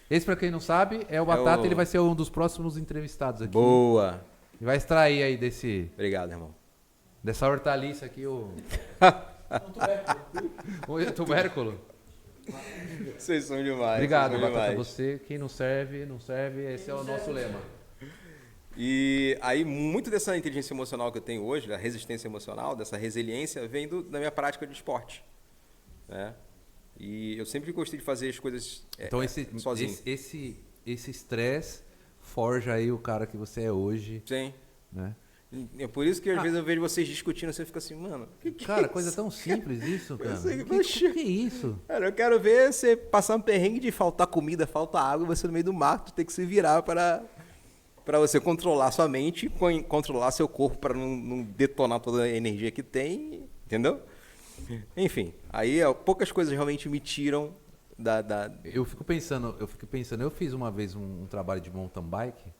Esse, pra quem não sabe, é o Batata, ele vai ser um dos próximos entrevistados aqui. Boa. E vai extrair aí desse... Obrigado, irmão. Dessa hortaliça aqui, o tubérculo. Vocês são demais. Obrigado, Batata. Você, quem não serve, não serve. Esse é o nosso lema. E aí, muito dessa inteligência emocional que eu tenho hoje, da resistência emocional, dessa resiliência, vem da minha prática de esporte. Né? E eu sempre gostei de fazer as coisas Então sozinho. esse estresse forja aí o cara que você é hoje, Sim. né? É por isso que às vezes eu vejo vocês discutindo, você fica assim, mano, que Cara, é coisa isso? tão simples isso, cara. sei, Que é isso? Cara, eu quero ver você passar um perrengue de faltar comida, falta água, e você no meio do mato ter que se virar para você controlar sua mente, controlar seu corpo para não detonar toda a energia que tem, entendeu? Enfim, aí poucas coisas realmente me tiram da... Eu fico pensando, eu fiz uma vez um trabalho de mountain bike.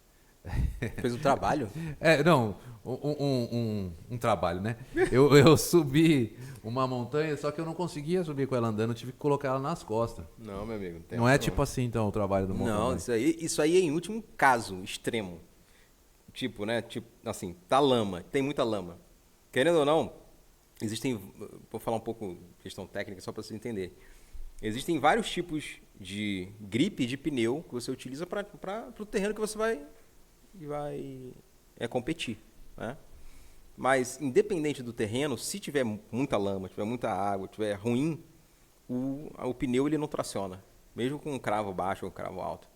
Fez um trabalho? Não, um trabalho, né? Eu subi uma montanha, só que eu não conseguia subir com ela andando, eu tive que colocar ela nas costas. Não, meu amigo. Não é tipo assim, então, o trabalho do mountain Não, bike. isso aí é em último caso, extremo. Tipo, né? Tipo, assim, tá lama, tem muita lama. Querendo ou não, existem, vou falar um pouco questão técnica só para você entender. Existem vários tipos de gripe de pneu que você utiliza para o terreno que você vai competir, né? Mas independente do terreno, se tiver muita lama, tiver muita água, tiver ruim, o pneu ele não traciona, mesmo com um cravo baixo ou um cravo alto.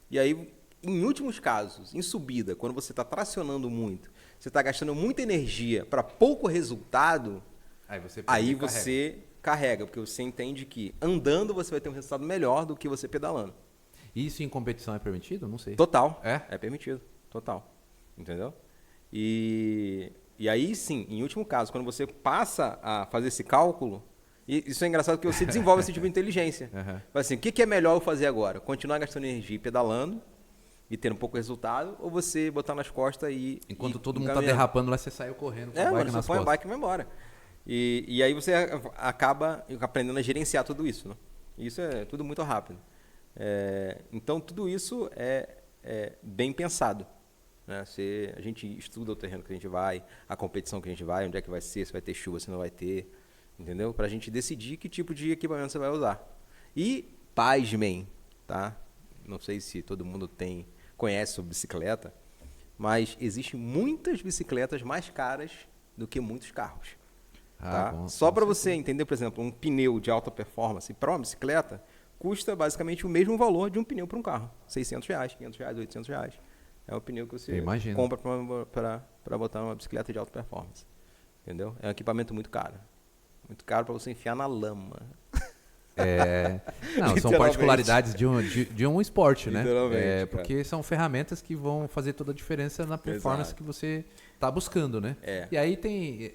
E aí, em últimos casos, em subida, quando você está tracionando muito, você está gastando muita energia para pouco resultado, aí você carrega, porque você entende que andando você vai ter um resultado melhor do que você pedalando. Isso em competição é permitido? Não sei. Total. É? É permitido. Total. Entendeu? E aí, sim, em último caso, quando você passa a fazer esse cálculo, e isso é engraçado porque você desenvolve esse tipo de inteligência. Uhum. Assim, o que é melhor eu fazer agora? Continuar gastando energia e pedalando e tendo pouco resultado, ou você botar nas costas e... Enquanto todo mundo caminhando? tá derrapando lá, você saiu correndo com a bike Mano, nas você põe a costas. bike e vai embora. E aí você acaba aprendendo a gerenciar tudo isso, né? Isso é tudo muito rápido. Então, tudo isso é bem pensado, né? A gente estuda o terreno que a gente vai, a competição que a gente vai, onde é que vai ser, se vai ter chuva, se não vai ter, entendeu? Para a gente decidir que tipo de equipamento você vai usar. E, pasmem, tá? Não sei se todo mundo conhece sobre bicicleta, mas existem muitas bicicletas mais caras do que muitos carros. Tá? Só para você entender, por exemplo, um pneu de alta performance para uma bicicleta custa basicamente o mesmo valor de um pneu para um carro. R$600, R$500, R$800. É o pneu que você compra para botar numa bicicleta de alta performance. Entendeu? É um equipamento muito caro. Muito caro para você enfiar na lama. Não, são particularidades de um esporte, né? Literalmente, porque são ferramentas que vão fazer toda a diferença na performance que você está buscando, né? E aí tem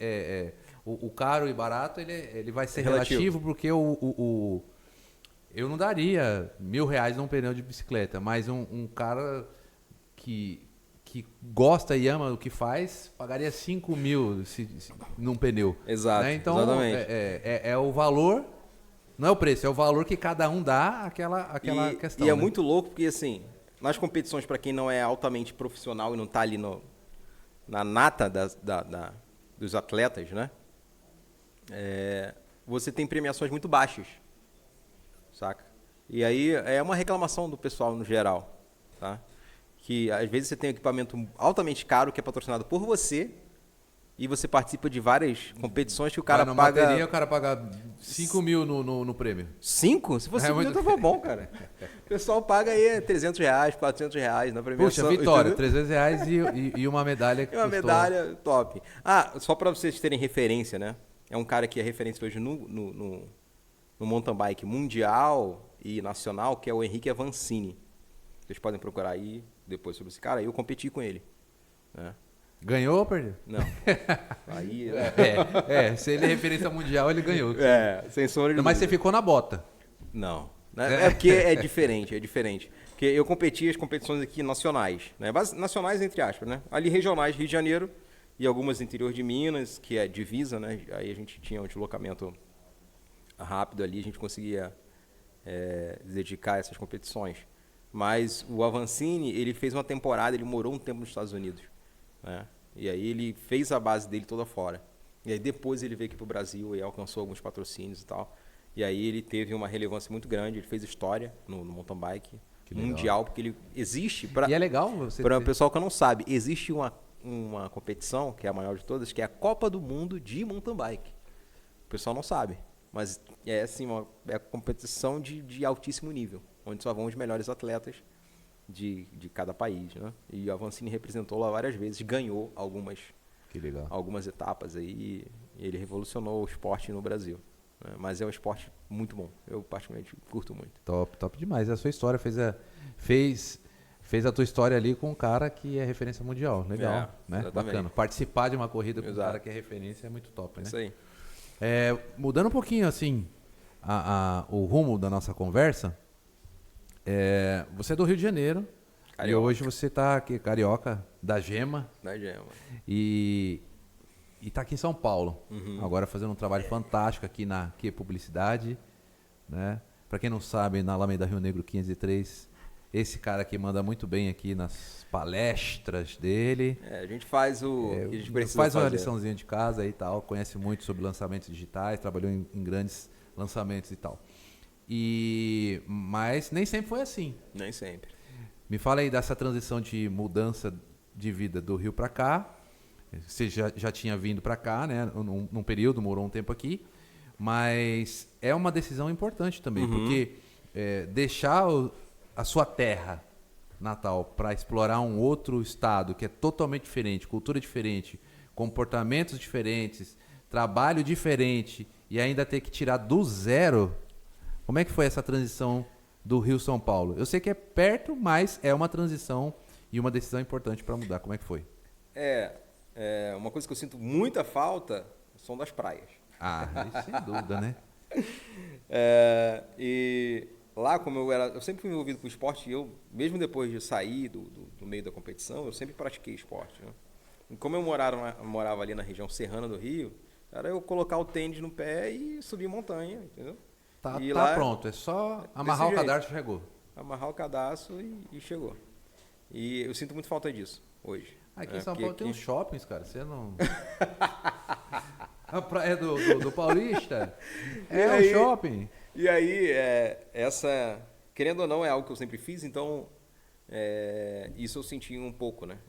o caro e barato, ele vai ser relativo porque eu não daria R$1.000 num pneu de bicicleta, mas um cara que gosta e ama o que faz, pagaria 5 mil num pneu. Exato, né? Então, exatamente. É o valor, não é o preço, é o valor que cada um dá àquela questão. E é né? muito louco porque, assim, nas competições, para quem não é altamente profissional e não está ali na nata dos atletas, né? Você tem premiações muito baixas, saca? E aí é uma reclamação do pessoal no geral, tá? Que às vezes você tem um equipamento altamente caro que é patrocinado por você e você participa de várias competições que o cara Vai na paga... bateria, o cara paga 5 mil no prêmio. 5? Se fosse 5 mil, tava bom, cara. O pessoal paga aí R$300, R$400 na premiação. Puxa, vitória, entendeu? R$300 e uma medalha que É uma custou... medalha top. Só para vocês terem referência, né? É um cara que é referência hoje no mountain bike mundial e nacional, que é o Henrique Avancini. Vocês podem procurar aí depois sobre esse cara. Eu competi com ele. Né? Ganhou ou perdeu? Não. Aí... se ele é referência mundial, ele ganhou. sem sombra de Mas você dúvida. ficou na bota. Não. É porque é diferente. Porque eu competi as competições aqui nacionais. Né? Nacionais, entre aspas, né? Ali regionais, Rio de Janeiro e algumas no interior de Minas, que é divisa, né? Aí a gente tinha um deslocamento rápido ali, a gente conseguia dedicar a essas competições. Mas o Avancini, ele fez uma temporada, ele morou um tempo nos Estados Unidos. Né? E aí ele fez a base dele toda fora. E aí depois ele veio aqui para o Brasil e alcançou alguns patrocínios e tal. E aí ele teve uma relevância muito grande, ele fez história no mountain bike mundial, porque ele existe... E é legal você para o pessoal que não sabe, existe uma competição, que é a maior de todas, que é a Copa do Mundo de Mountain Bike. O pessoal não sabe. mas é assim, é competição de altíssimo nível, onde só vão os melhores atletas de cada país, né? E o Avancini representou lá várias vezes, ganhou Que legal. algumas etapas aí, e ele revolucionou o esporte no Brasil, né? Mas é um esporte muito bom, eu particularmente curto muito. Top demais. A sua história fez a tua história ali com um cara que é referência mundial. Legal, né? Exatamente. Bacana. Participar de uma corrida com um Exato. cara que é referência é muito top, né? Isso aí. Mudando um pouquinho, assim, o rumo da nossa conversa, você é do Rio de Janeiro. Carioca. E hoje você está aqui, carioca, da Gema. Da Gema. E está aqui em São Paulo. Uhum. Agora fazendo um trabalho fantástico aqui na Que Publicidade, né? Para quem não sabe, na Alameda Rio Negro 503, esse cara aqui manda muito bem aqui nas palestras dele. A gente faz o que a gente precisa faz uma fazer. liçãozinha de casa aí e tal, conhece muito sobre lançamentos digitais, trabalhou em grandes lançamentos e tal. Mas nem sempre foi assim. Nem sempre. Me fala aí dessa transição de mudança de vida do Rio para cá. Você já tinha vindo para cá, né? Num período, morou um tempo aqui. Mas é uma decisão importante também, porque deixar a sua terra natal para explorar um outro estado que é totalmente diferente, cultura diferente, comportamentos diferentes, trabalho diferente e ainda ter que tirar do zero. Como é que foi essa transição do Rio-São Paulo? Eu sei que é perto, mas é uma transição e uma decisão importante para mudar. Como é que foi? Uma coisa que eu sinto muita falta são das praias. Isso sem dúvida, né? E lá, como eu sempre fui envolvido com esporte, e eu, mesmo depois de sair do meio da competição, eu sempre pratiquei esporte, né? E como eu morava ali na região serrana do Rio, era eu colocar o tênis no pé e subir montanha, entendeu? Tá lá, pronto, é só amarrar o cadarço e chegou. Amarrar o cadastro e chegou. E eu sinto muito falta disso hoje. Aqui em São Paulo tem uns shoppings, cara. Você não... A praia do Paulista um shopping. E aí, querendo ou não, é algo que eu sempre fiz, então isso eu senti um pouco, né?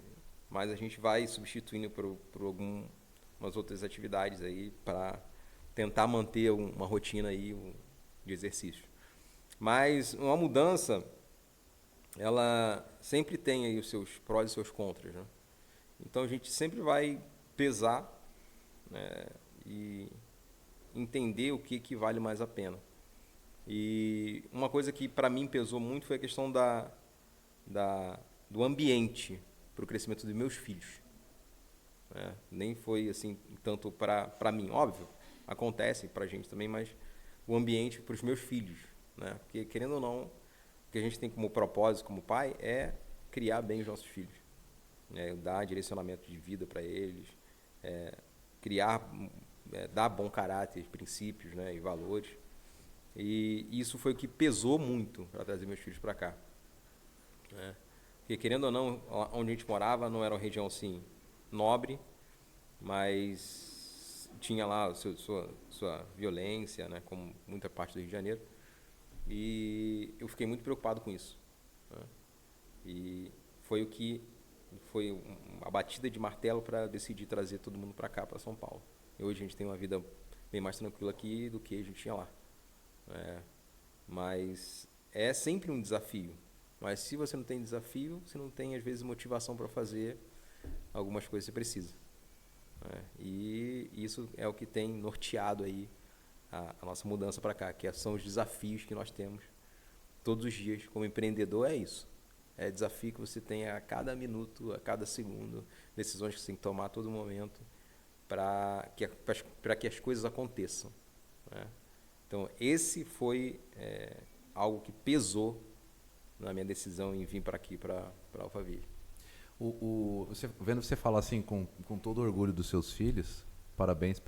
Mas a gente vai substituindo por algumas outras atividades aí para tentar manter uma rotina aí de exercício. Mas uma mudança, ela sempre tem aí os seus prós e seus contras, né? Então a gente sempre vai pesar, né, e entender o que vale mais a pena. E uma coisa que para mim pesou muito foi a questão do ambiente para o crescimento dos meus filhos. Nem foi assim tanto para mim, óbvio, acontece para a gente também, mas o ambiente para os meus filhos, né? Porque querendo ou não, o que a gente tem como propósito como pai é criar bem os nossos filhos, né? Dar direcionamento de vida para eles, dar bom caráter, princípios, né, e valores. E isso foi o que pesou muito para trazer meus filhos para cá, né? Porque querendo ou não, onde a gente morava não era uma região assim nobre, mas tinha lá sua violência, né, como muita parte do Rio de Janeiro. E eu fiquei muito preocupado com isso, né? E foi a batida de martelo para decidir trazer todo mundo para cá, para São Paulo. E hoje a gente tem uma vida bem mais tranquila aqui do que a gente tinha lá. Mas é sempre um desafio. Mas se você não tem desafio, você não tem, às vezes, motivação para fazer algumas coisas que você precisa. E isso é o que tem norteado aí a nossa mudança para cá, que são os desafios que nós temos todos os dias. Como empreendedor, é isso. É desafio que você tem a cada minuto, a cada segundo, decisões que você tem que tomar a todo momento para que as coisas aconteçam, né? Então, esse foi algo que pesou na minha decisão em vir para aqui, para Alphaville. Vendo você falar assim com todo orgulho dos seus filhos, parabéns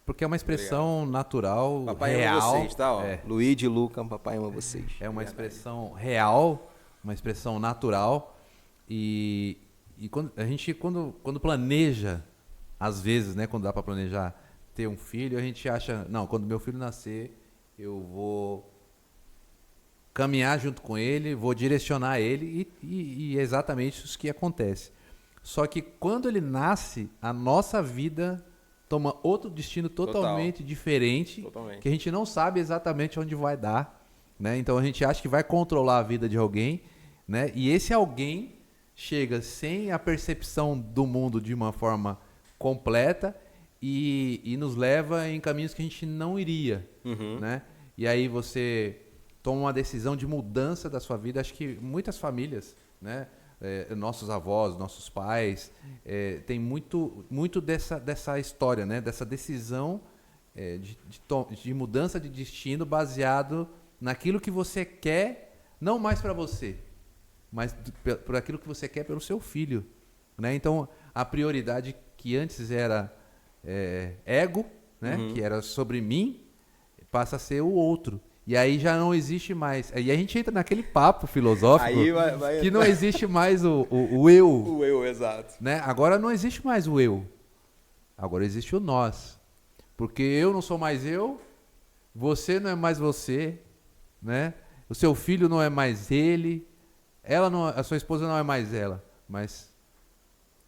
porque é uma expressão natural, papai real. Ama vocês, tá? Luiz e Luca, papai ama vocês. É uma expressão real, uma expressão natural. E quando planeja, às vezes, né, quando dá para planejar ter um filho, a gente acha, não, quando meu filho nascer, eu vou caminhar junto com ele, vou direcionar ele e é exatamente isso que acontece. Só que quando ele nasce, a nossa vida toma outro destino totalmente diferente, Totalmente. que a gente não sabe exatamente onde vai dar, né? Então a gente acha que vai controlar a vida de alguém, né? E esse alguém chega sem a percepção do mundo de uma forma completa e nos leva em caminhos que a gente não iria, né? E aí você toma uma decisão de mudança da sua vida. Acho que muitas famílias, né? Nossos avós, nossos pais, tem muito dessa história, né? Dessa decisão de mudança de destino baseado naquilo que você quer, não mais para você, mas por aquilo que você quer pelo seu filho, né? Então, a prioridade que antes era ego, né? Que era sobre mim, passa a ser o outro. E aí já não existe mais. E a gente entra naquele papo filosófico Aí vai que não existe mais o eu. O eu, exato. Né? Agora não existe mais o eu. Agora existe o nós. Porque eu não sou mais eu, você não é mais você, né? O seu filho não é mais ele, a sua esposa não é mais ela. Mas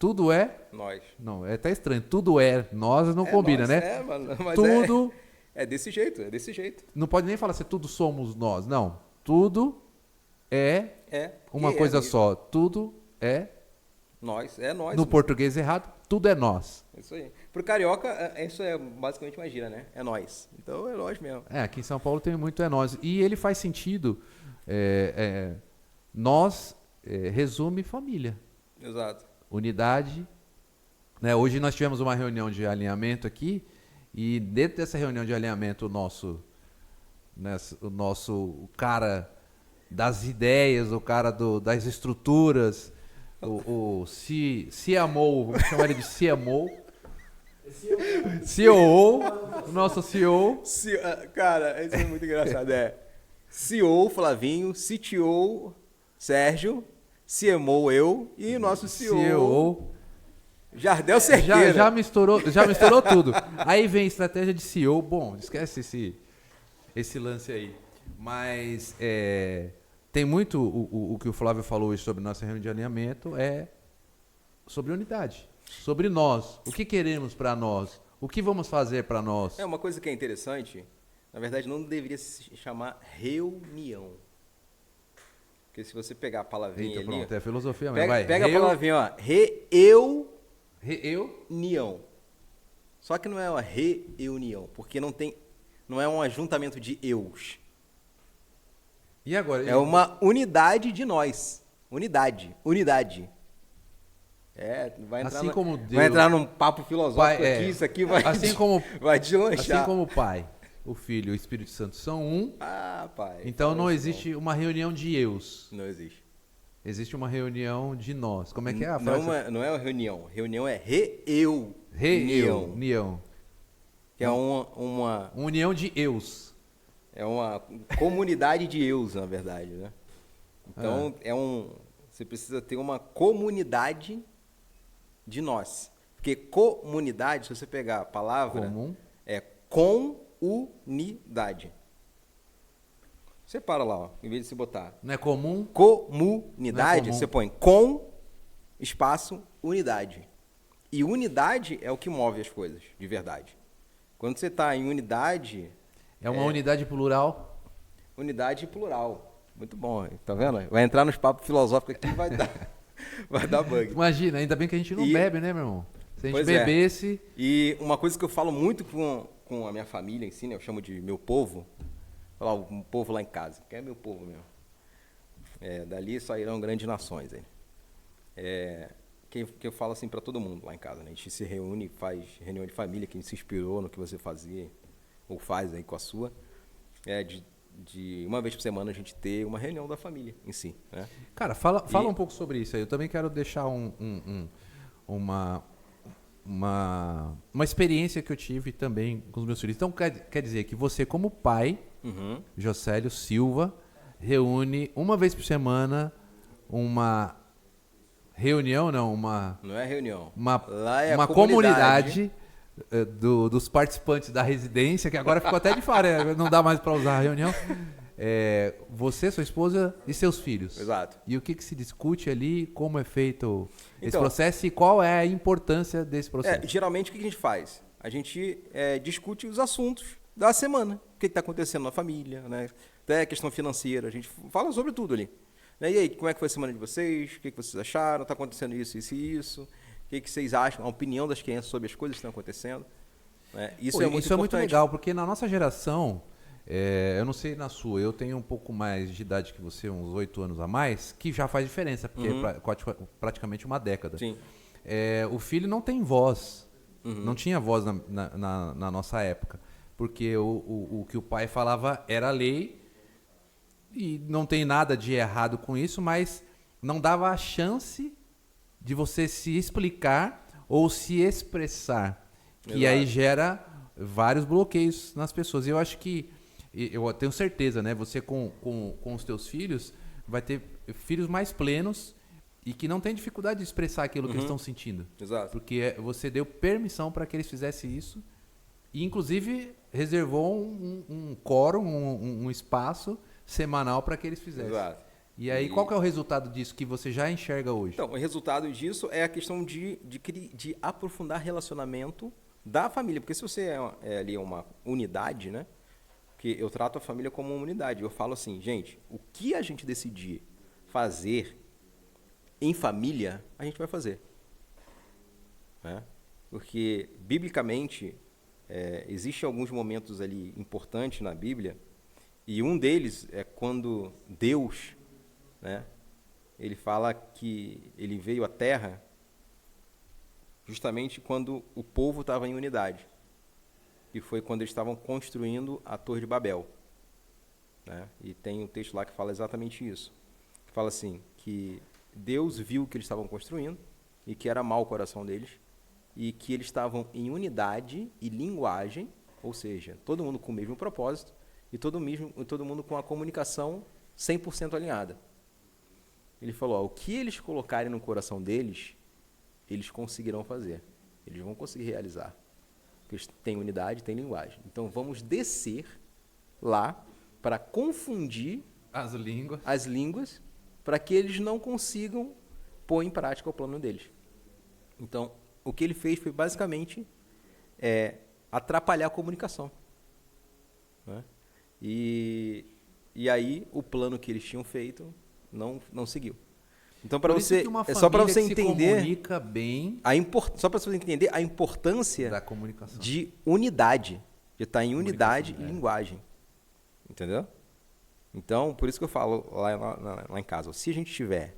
tudo é... Nós. Não, é até estranho. Tudo é nós, não combina, nós, né? Mano, mas tudo... É desse jeito, é desse jeito. Não pode nem falar assim, tudo somos nós. Não. Tudo é uma coisa só. Tudo é... Nós. No Mano. português errado, tudo é nós. Isso aí. Pro carioca, isso é basicamente uma gíria, né? É nós. Então é nós mesmo. Aqui em São Paulo tem muito é nós. E ele faz sentido. Nós resume família. Exato. Unidade. Né? Hoje nós tivemos uma reunião de alinhamento aqui. E dentro dessa reunião de alinhamento, o cara das ideias, o cara das estruturas, o CMO, vamos chamar ele de CMO. CEO, o nosso CEO. Cara, isso é muito engraçado. CEO, Flavinho, CTO, Sérgio, CMO, eu e o nosso CEO. Jardel Cerqueira. Já misturou tudo. Aí vem estratégia de CEO. Bom, esquece esse lance aí. Mas tem muito o que o Flávio falou hoje sobre nossa reunião de alinhamento, sobre unidade, sobre nós. O que queremos para nós? O que vamos fazer para nós? Uma coisa que é interessante, na verdade não deveria se chamar reunião. Porque se você pegar a palavrinha ali... Pronto, é filosofia mesmo. Pega a palavrinha, ó. Reunião. Só que não é uma reunião, porque não é um ajuntamento de eus. E agora? É uma unidade de nós. Unidade. Vai entrar, assim como Deus, vai entrar num papo filosófico aqui, isso aqui vai deslanchar. Assim como o Pai, o Filho e o Espírito Santo são um. Pai. Então não existe uma reunião de eus. Não existe. Existe uma reunião de nós. Como é que é a frase? Não é uma reunião. Reunião é reunião. Que é uma união de eus. É uma comunidade de eus, na verdade, né? Então, você precisa ter uma comunidade de nós. Porque comunidade, se você pegar a palavra, é com-unidade. Separa lá, ó, em vez de se botar. Não é comum? Comunidade, você põe com, espaço, unidade. E unidade é o que move as coisas, de verdade. Quando você está em unidade... É uma unidade plural? Unidade plural. Muito bom, tá vendo? Vai entrar nos papos filosóficos aqui e vai dar bug. Imagina, ainda bem que a gente não bebe, né, meu irmão? Se a gente bebesse... E uma coisa que eu falo muito com a minha família em si, né? Eu chamo de meu povo. Um povo lá em casa, que é meu povo mesmo. Dali sairão grandes nações. Que eu falo assim para todo mundo lá em casa, né? A gente se reúne, faz reunião de família, quem se inspirou no que você fazia, ou faz aí com a sua. De uma vez por semana a gente ter uma reunião da família em si. Né? Cara, fala um pouco sobre isso aí. Eu também quero deixar uma experiência que eu tive também com os meus filhos. Então, quer dizer que você, como pai, Jocélio Silva, reúne uma vez por semana uma reunião, não é reunião. Uma comunidade dos participantes da residência, que agora ficou até de fora, não dá mais para usar a reunião. Você, sua esposa e seus filhos. Exato. E o que se discute ali, como é feito esse processo e qual é a importância desse processo? Geralmente o que a gente faz? a gente discute os assuntos da semana. O que está acontecendo na família, né? Até a questão financeira, a gente fala sobre tudo ali. Né? E aí, como é que foi a semana de vocês? O que vocês acharam? Está acontecendo isso, isso e isso? O que vocês acham? A opinião das crianças sobre as coisas que estão acontecendo. Né? Isso é muito legal, porque na nossa geração, eu não sei na sua, eu tenho um pouco mais de idade que você, uns 8 anos a mais, que já faz diferença, porque é praticamente uma década. Sim. O filho não tem voz, não tinha voz na nossa época, porque o que o pai falava era lei, e não tem nada de errado com isso, mas não dava a chance de você se explicar ou se expressar, que aí gera vários bloqueios nas pessoas. E eu acho que, eu tenho certeza, né? Você com os teus filhos vai ter filhos mais plenos e que não tem dificuldade de expressar aquilo que eles estão sentindo. Exato. Porque você deu permissão para que eles fizessem isso e, inclusive, reservou um quórum, um espaço semanal para que eles fizessem. Exato. E aí, qual que é o resultado disso que você já enxerga hoje? Então, o resultado disso é a questão de aprofundar relacionamento da família. Porque se você ali uma unidade, né? Porque eu trato a família como uma unidade. Eu falo assim, gente, o que a gente decidir fazer em família, a gente vai fazer. Né? Porque, biblicamente, existem alguns momentos ali importantes na Bíblia, e um deles é quando Deus, né, ele fala que ele veio à Terra justamente quando o povo estava em unidade. E foi quando eles estavam construindo a Torre de Babel. Né? E tem um texto lá que fala exatamente isso. Que fala assim, que Deus viu o que eles estavam construindo e que era mau o coração deles e que eles estavam em unidade e linguagem, ou seja, todo mundo com o mesmo propósito e todo mundo com a comunicação 100% alinhada. Ele falou, o que eles colocarem no coração deles, eles conseguirão fazer. Eles vão conseguir realizar. Porque eles têm unidade, têm linguagem. Então, vamos descer lá para confundir as línguas para que eles não consigam pôr em prática o plano deles. Então, o que ele fez foi basicamente atrapalhar a comunicação. Né? E aí, o plano que eles tinham feito não seguiu. Então, para você, só para você entender, comunica bem, só para você entender a importância da comunicação, de unidade, de estar em unidade e linguagem, entendeu? Então, por isso que eu falo lá em casa, se a gente estiver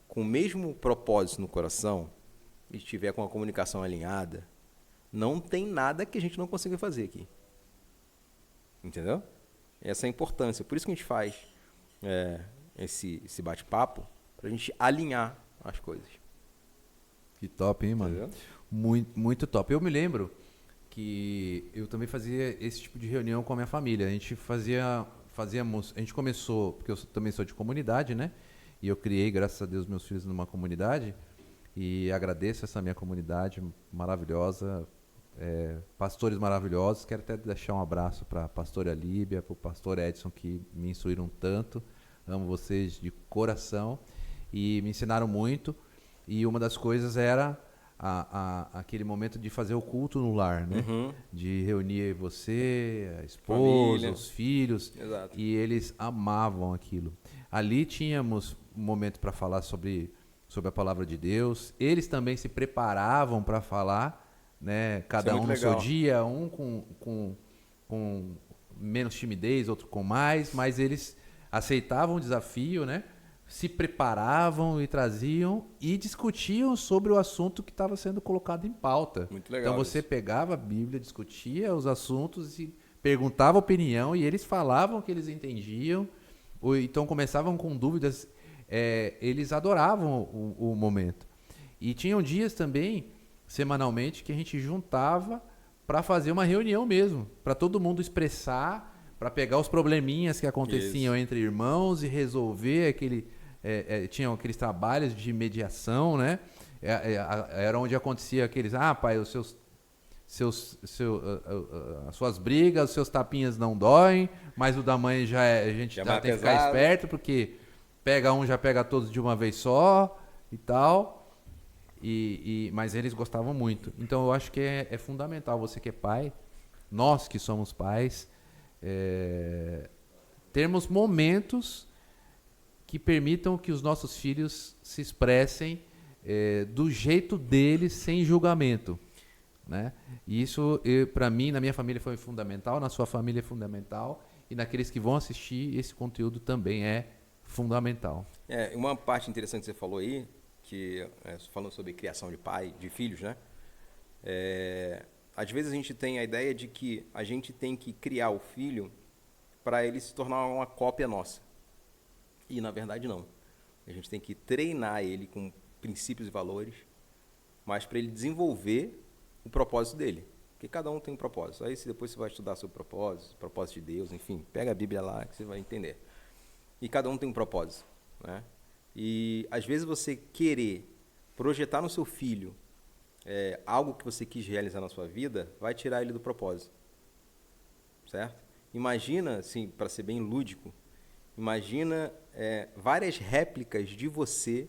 com o mesmo propósito no coração e estiver com a comunicação alinhada, não tem nada que a gente não consiga fazer aqui, entendeu? Essa é a importância. Por isso que a gente faz esse bate-papo, para a gente alinhar as coisas. Que top, hein, mano? Entendeu? Muito, muito top. Eu me lembro que eu também fazia esse tipo de reunião com a minha família. A gente a gente começou, porque eu também sou de comunidade, né? E eu criei, graças a Deus, meus filhos numa comunidade. E agradeço essa minha comunidade maravilhosa, pastores maravilhosos. Quero até deixar um abraço para a pastora Líbia, para o pastor Edson, que me instruíram tanto. Amo vocês de coração. E me ensinaram muito, e uma das coisas era aquele momento de fazer o culto no lar, né? De reunir você, a esposa, família, os filhos. Exato. E eles amavam aquilo. Ali tínhamos um momento para falar sobre a palavra de Deus. Eles também se preparavam para falar, né? Cada um no seu dia, um com menos timidez, outro com mais, mas eles aceitavam o desafio, né? Se preparavam e traziam e discutiam sobre o assunto que estava sendo colocado em pauta. Muito legal. Então você pegava a Bíblia, discutia os assuntos e perguntava a opinião, e eles falavam o que eles entendiam, ou então começavam com dúvidas. Eles adoravam o momento. E tinham dias também, semanalmente, que a gente juntava para fazer uma reunião mesmo, para todo mundo expressar, para pegar os probleminhas que aconteciam entre irmãos e resolver tinham aqueles trabalhos de mediação, né? Era onde acontecia aqueles, pai, as suas brigas, os seus tapinhas não doem, mas o da mãe a gente já tem que ficar esperto, porque pega um, já pega todos de uma vez só e tal. Mas eles gostavam muito. Então eu acho que é fundamental, você que é pai, nós que somos pais, termos momentos que permitam que os nossos filhos se expressem do jeito deles, sem julgamento, né? E isso, para mim, na minha família foi fundamental, na sua família é fundamental, e naqueles que vão assistir, esse conteúdo também é fundamental. Uma parte interessante que você falou aí, que falando sobre criação de filhos, né? Às vezes a gente tem a ideia de que a gente tem que criar o filho para ele se tornar uma cópia nossa. E, na verdade, não. A gente tem que treinar ele com princípios e valores, mas para ele desenvolver o propósito dele. Porque cada um tem um propósito. Aí depois você vai estudar sobre propósito de Deus, enfim, pega a Bíblia lá que você vai entender. E cada um tem um propósito, né? E, às vezes, você querer projetar no seu filho algo que você quis realizar na sua vida, vai tirar ele do propósito. Certo? Imagina, assim, para ser bem lúdico, imagina várias réplicas de você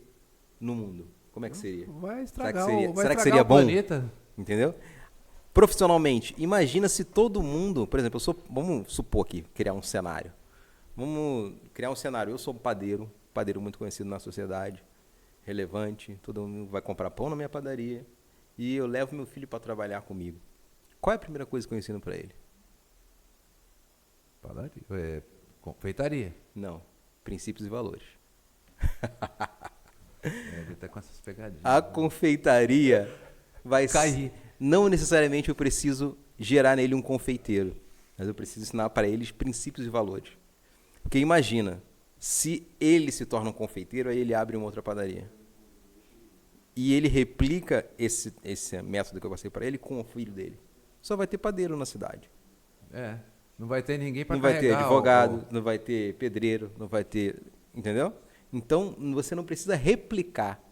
no mundo. Como é que seria? Vai estragar, será que seria bom? Planeta. Entendeu? Profissionalmente, imagina se todo mundo, por exemplo, vamos supor aqui, criar um cenário. Vamos criar um cenário. Eu sou um padeiro muito conhecido na sociedade, relevante, todo mundo vai comprar pão na minha padaria e eu levo meu filho para trabalhar comigo. Qual é a primeira coisa que eu ensino para ele? Padaria. Confeitaria. Não. Princípios e valores. Ele tá com essas pegadinhas. A confeitaria vai cair. Não necessariamente eu preciso gerar nele um confeiteiro, mas eu preciso ensinar para eles princípios e valores. Porque imagina, se ele se torna um confeiteiro, aí ele abre uma outra padaria. E ele replica esse método que eu passei para ele com o filho dele. Só vai ter padeiro na cidade. Não vai ter ninguém para carregar. Não vai ter advogado, não vai ter pedreiro, não vai ter... Entendeu? Então, você não precisa replicar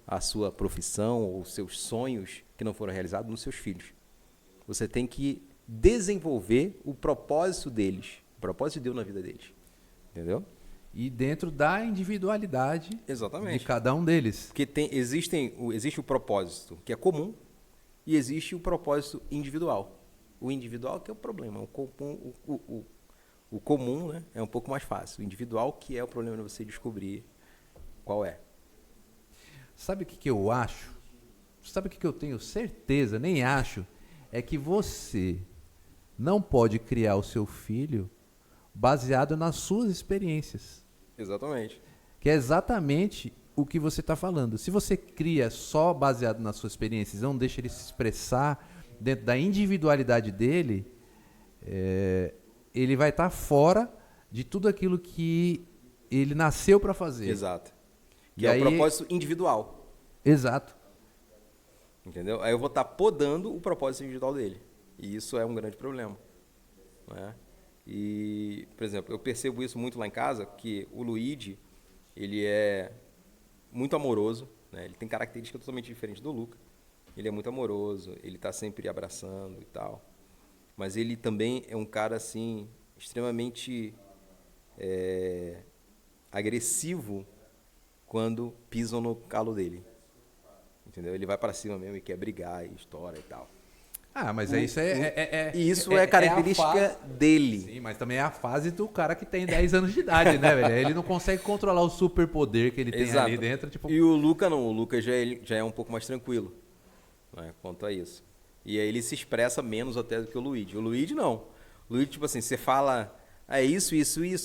a sua profissão ou os seus sonhos que não foram realizados nos seus filhos. Você tem que desenvolver o propósito deles, o propósito de Deus na vida deles. Entendeu? E dentro da individualidade Exatamente. de cada um deles. Porque existe o propósito que é comum e existe o propósito individual. O individual que é o problema. O comum, né, é um pouco mais fácil. O individual que é o problema de você descobrir qual é. Sabe o que eu acho? Sabe o que eu tenho certeza? Nem acho. É que você não pode criar o seu filho baseado nas suas experiências. Exatamente. Que é exatamente o que você está falando. Se você cria só baseado nas suas experiências, não deixa ele se expressar dentro da individualidade dele, ele vai estar fora de tudo aquilo que ele nasceu para fazer. Exato. Que é o propósito individual. Exato. Entendeu? Aí eu vou estar podando o propósito individual dele. E isso é um grande problema. Né? E, por exemplo, eu percebo isso muito lá em casa, que o Luigi, ele é muito amoroso, né? Ele tem características totalmente diferentes do Luca. Ele é muito amoroso, ele está sempre abraçando e tal. Mas ele também é um cara, assim, extremamente agressivo quando pisam no calo dele. Entendeu? Ele vai para cima mesmo e quer brigar e estoura e tal. Mas isso é característica dele. Sim, mas também é a fase do cara que tem 10 anos de idade, né, velho? Ele não consegue controlar o superpoder que ele tem ali dentro. Tipo... E o Luca não. O Luca já é um pouco mais tranquilo, né, quanto a isso. E aí ele se expressa menos até do que o Luigi. O Luigi não. O Luigi, tipo assim, você fala... isso.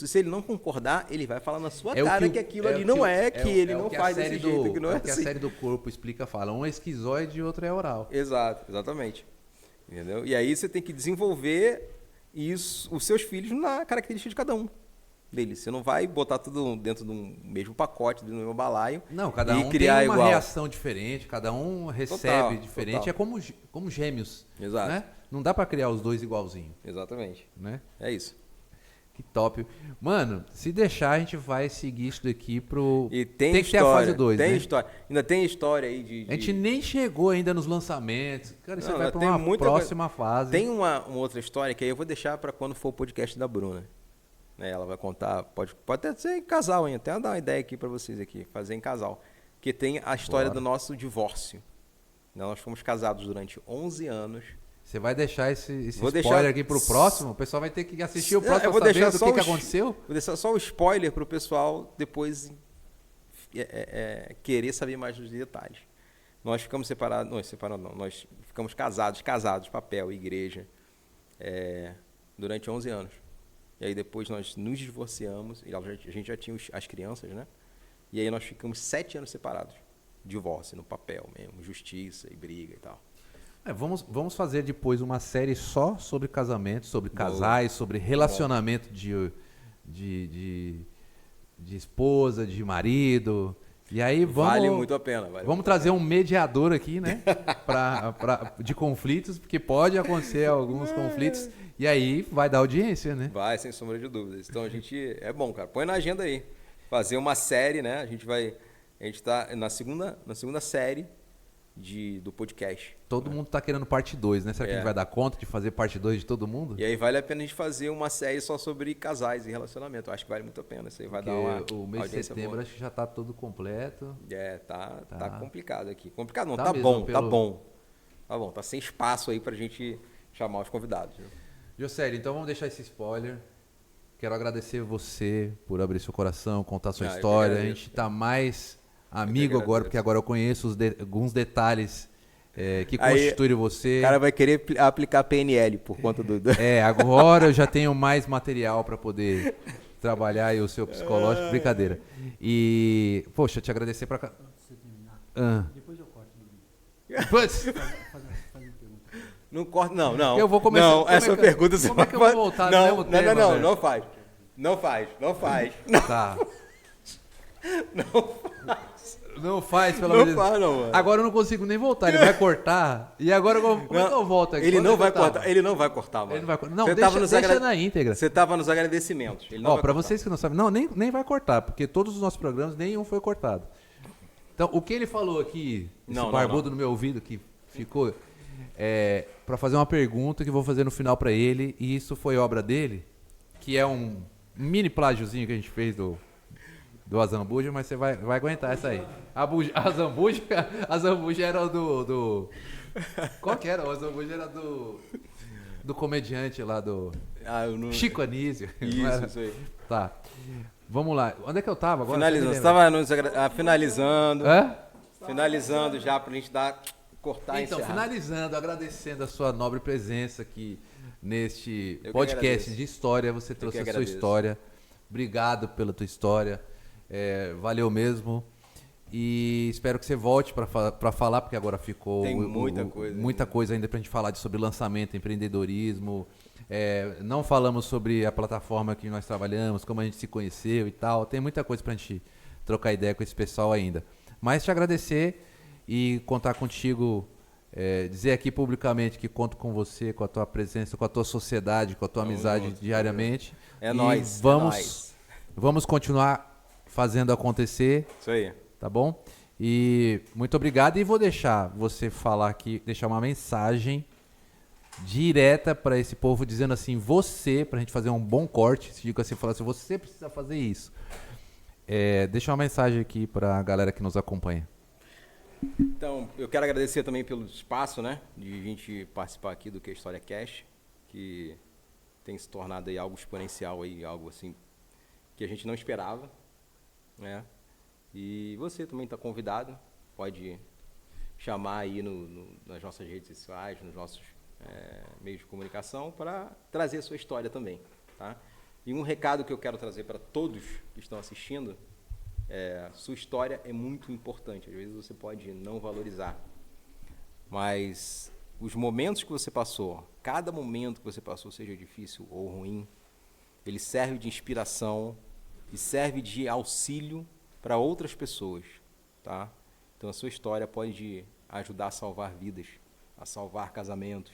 Se ele não concordar, ele vai falar na sua cara que aquilo ali não é, que ele não faz desse jeito, que não é assim. É o que a série do corpo explica, fala. Um é esquizoide e outro é oral. Exatamente. Entendeu? E aí você tem que desenvolver os seus filhos na característica de cada um deles. Você não vai botar tudo dentro de um mesmo pacote, do mesmo balaio. Não, cada um criar tem uma igual. reação diferente, cada um recebe diferente. Total. É como gêmeos. Exato. Né? Não dá pra criar os dois igualzinho. Exatamente. Né? É isso. Que top. Mano, se deixar, a gente vai seguir isso daqui pro... E tem que história, ter a fase 2, né? História. Ainda tem história aí de... A gente nem chegou ainda nos lançamentos. Cara, isso vai pra uma próxima fase. Tem uma outra história que aí eu vou deixar pra quando for o podcast da Bruna. Ela vai contar, pode até ser em casal, hein? Até dar uma ideia aqui pra vocês aqui, fazer em casal. que tem a história Bora. do nosso divórcio. Nós fomos casados durante 11 anos. Você vai deixar esse Vou spoiler deixar- aqui pro próximo? O pessoal vai ter que assistir o Não, próximo eu vou pra saber deixar do só que os- aconteceu? Vou deixar só o spoiler para o pessoal depois querer saber mais dos detalhes. Nós ficamos separados, nós ficamos casados, papel, igreja, durante 11 anos. E aí depois nós nos divorciamos, e a gente já tinha as crianças, né? E aí nós ficamos 7 anos separados. Divórcio no papel mesmo, justiça e briga e tal. Vamos fazer depois uma série só sobre casamento, sobre Boa. casais, sobre relacionamento de esposa, de marido. E aí Vale muito a pena. vamos trazer um mediador aqui, né? De conflitos, porque pode acontecer alguns conflitos. E aí vai dar audiência, né? Vai, sem sombra de dúvidas. Então a gente. É bom, cara. Põe na agenda aí. Fazer uma série, né? A gente tá na segunda série do podcast. Todo mundo tá querendo parte 2, né? Será que a É. gente vai dar conta de fazer parte 2 de todo mundo? E aí vale a pena a gente fazer uma série só sobre casais e relacionamento. Eu acho que vale muito a pena. Isso aí vai dar uma Porque o mês de audiência setembro boa. acho que já tá todo completo. Tá complicado aqui. Complicado não, Tá tá mesmo, bom, tá pelo- bom. Tá bom, tá sem espaço aí pra gente chamar os convidados. Viu? Josélio, então vamos deixar esse spoiler. Quero agradecer você por abrir seu coração, contar sua Eu que história. A agradeço, gente tá mais amigo agora, agradeço. porque agora eu conheço alguns detalhes que Aí, constituem você. O cara vai querer aplicar PNL por conta do. Agora eu já tenho mais material para poder trabalhar aí o seu psicológico. Brincadeira. E, poxa, te agradecer pra cá. Antes de você terminar, Ah. depois eu corto do vídeo. Putz, Fazer uma pergunta. Não corta, não. Eu vou começar- Não, como é essa que- pergunta você como é que eu vou voltar no mesmo tema, velho? Não faz. Não faz. tá. Não faz, pelo amor de Não Deus. faz, não, mano. Agora eu não consigo nem voltar, ele vai cortar. E agora como é que eu volto aqui? Ele Quando não é que vai eu tava? cortar, ele não vai cortar, mano. Ele não vai cortar. Não, Você deixa, tava nos deixa agra- na íntegra. Você tava nos agradecimentos. Ele não Ó, vai pra cortar. vocês que não sabem, não, nem vai cortar, porque todos os nossos programas, nenhum foi cortado. Então, o que ele falou aqui, esse Não, barbudo no meu ouvido que ficou, pra fazer uma pergunta que eu vou fazer no final pra ele, e isso foi obra dele, que é um mini plágiozinho que a gente fez do Azambuja, mas você vai aguentar essa aí. A Zambuja era do... Qual que era? O Azambuja era do comediante lá do... Eu não... Chico Anísio. Não era? Isso aí. Tá. Vamos lá. Onde é que eu tava agora? Finalizando. Você Você me lembra? estava finalizando. Hã? Finalizando já pra gente cortar e Então, encerrar. finalizando, agradecendo a sua nobre presença aqui neste Eu que podcast agradeço. de história. Você trouxe que a sua agradeço. história. Obrigado pela tua história. Valeu mesmo. E espero que você volte para falar, porque agora ficou Tem muita coisa muita ainda. coisa ainda para a gente falar sobre lançamento, empreendedorismo. Não falamos sobre a plataforma que nós trabalhamos, como a gente se conheceu e tal. Tem muita coisa para a gente trocar ideia com esse pessoal ainda. Mas te agradecer e contar contigo, dizer aqui publicamente que conto com você, com a tua presença, com a tua sociedade, com a tua amizade junto, diariamente. É E nóis. Vamos continuar fazendo acontecer, Isso aí. tá bom? E muito obrigado. E vou deixar você falar aqui, deixar uma mensagem direta para esse povo, dizendo assim, pra gente fazer um bom corte, se digo assim, falar assim, você precisa fazer isso. Deixa uma mensagem aqui para a galera que nos acompanha. Então, eu quero agradecer também pelo espaço, né, de a gente participar aqui do Que História Cash, que tem se tornado aí algo exponencial aí, algo assim que a gente não esperava, né? E você também está convidado, pode chamar aí nas nossas redes sociais, nos nossos meios de comunicação para trazer a sua história também, tá? E um recado que eu quero trazer para todos que estão assistindo, sua história é muito importante. Às vezes você pode não valorizar, mas os momentos que você passou, cada momento que você passou, seja difícil ou ruim, ele serve de inspiração e serve de auxílio para outras pessoas, tá? Então a sua história pode ajudar a salvar vidas, a salvar casamentos,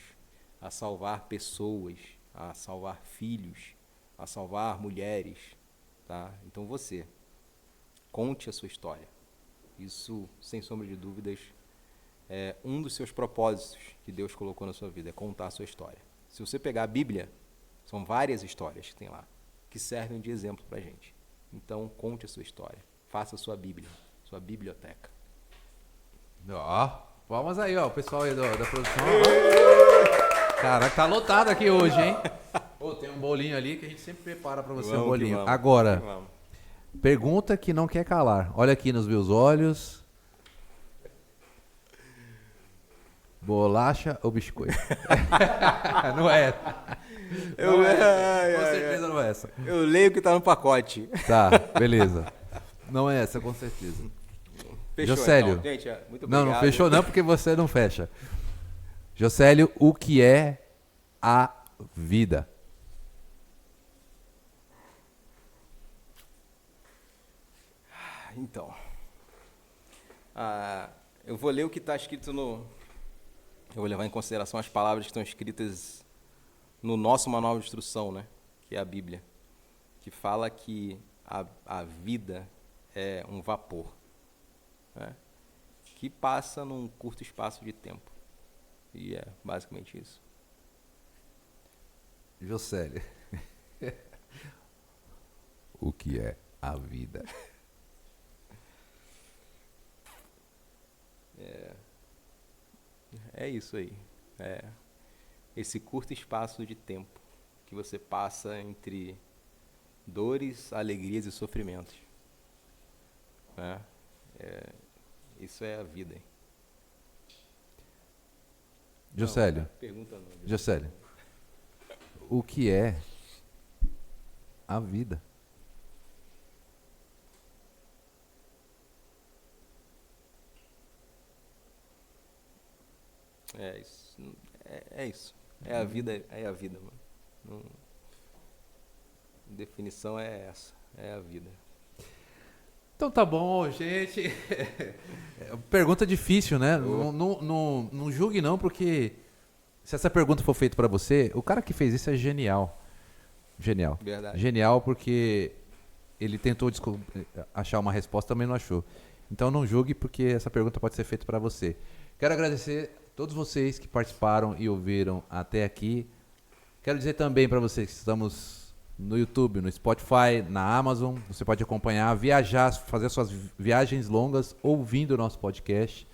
a salvar pessoas, a salvar filhos, a salvar mulheres, tá? Então você, conte a sua história. Isso, sem sombra de dúvidas, é um dos seus propósitos que Deus colocou na sua vida, é contar a sua história. Se você pegar a Bíblia, são várias histórias que tem lá, que servem de exemplo para a gente. Então, conte a sua história. Faça a sua Bíblia, sua biblioteca. Ó, palmas aí, ó, o pessoal aí da produção. Caraca, tá lotado aqui hoje, hein? Pô, tem um bolinho ali que a gente sempre prepara pra você, um bolinho. Vamos, Agora, vamos. pergunta que não quer calar. Olha aqui nos meus olhos. Bolacha ou biscoito? Não é. Não é essa. Com certeza não é essa. Eu leio o que tá no pacote. Tá, beleza. Não é essa, com certeza. Fechou, Jocélio. então. Gente, muito obrigado. Não fechou não, porque você não fecha. Jocélio, o que é a vida? Então, eu vou ler o que está escrito no... Eu vou levar em consideração as palavras que estão escritas no nosso manual de instrução, né? Que é a Bíblia, que fala que a vida é um vapor, né? Que passa num curto espaço de tempo. E é basicamente isso. Jocélio, o que é a vida? É isso aí. É esse curto espaço de tempo que você passa entre dores, alegrias e sofrimentos. Né? Isso é a vida. Hein? Jocélio, Pergunta não. Jocélio, o que é a vida? É isso. É isso. É a vida, mano. Definição é essa. É a vida. Então tá bom, gente. Pergunta difícil, né? Não julgue não, porque se essa pergunta for feita pra você, o cara que fez isso é genial. Genial. Verdade. Genial porque ele tentou achar uma resposta, também não achou. Então não julgue, porque essa pergunta pode ser feita pra você. Quero agradecer a todos vocês que participaram e ouviram até aqui. Quero dizer também pra vocês que estamos no YouTube, no Spotify, na Amazon. Você pode acompanhar, viajar, fazer suas viagens longas ouvindo o nosso podcast,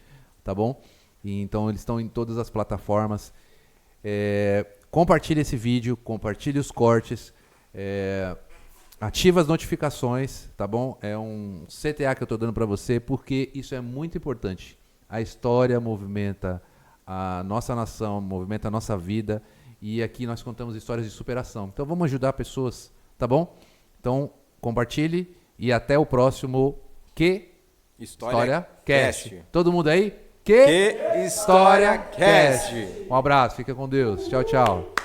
tá bom? E então eles estão em todas as plataformas. Compartilhe esse vídeo, compartilhe os cortes, ativa as notificações, tá bom? É um CTA que eu estou dando para você, porque isso é muito importante. A história movimenta a nossa nação, movimenta a nossa vida, e aqui nós contamos histórias de superação. Então vamos ajudar pessoas, tá bom? Então compartilhe e até o próximo Que História Cast. Todo mundo aí? Que História Cast. Um abraço, fica com Deus. Tchau, tchau.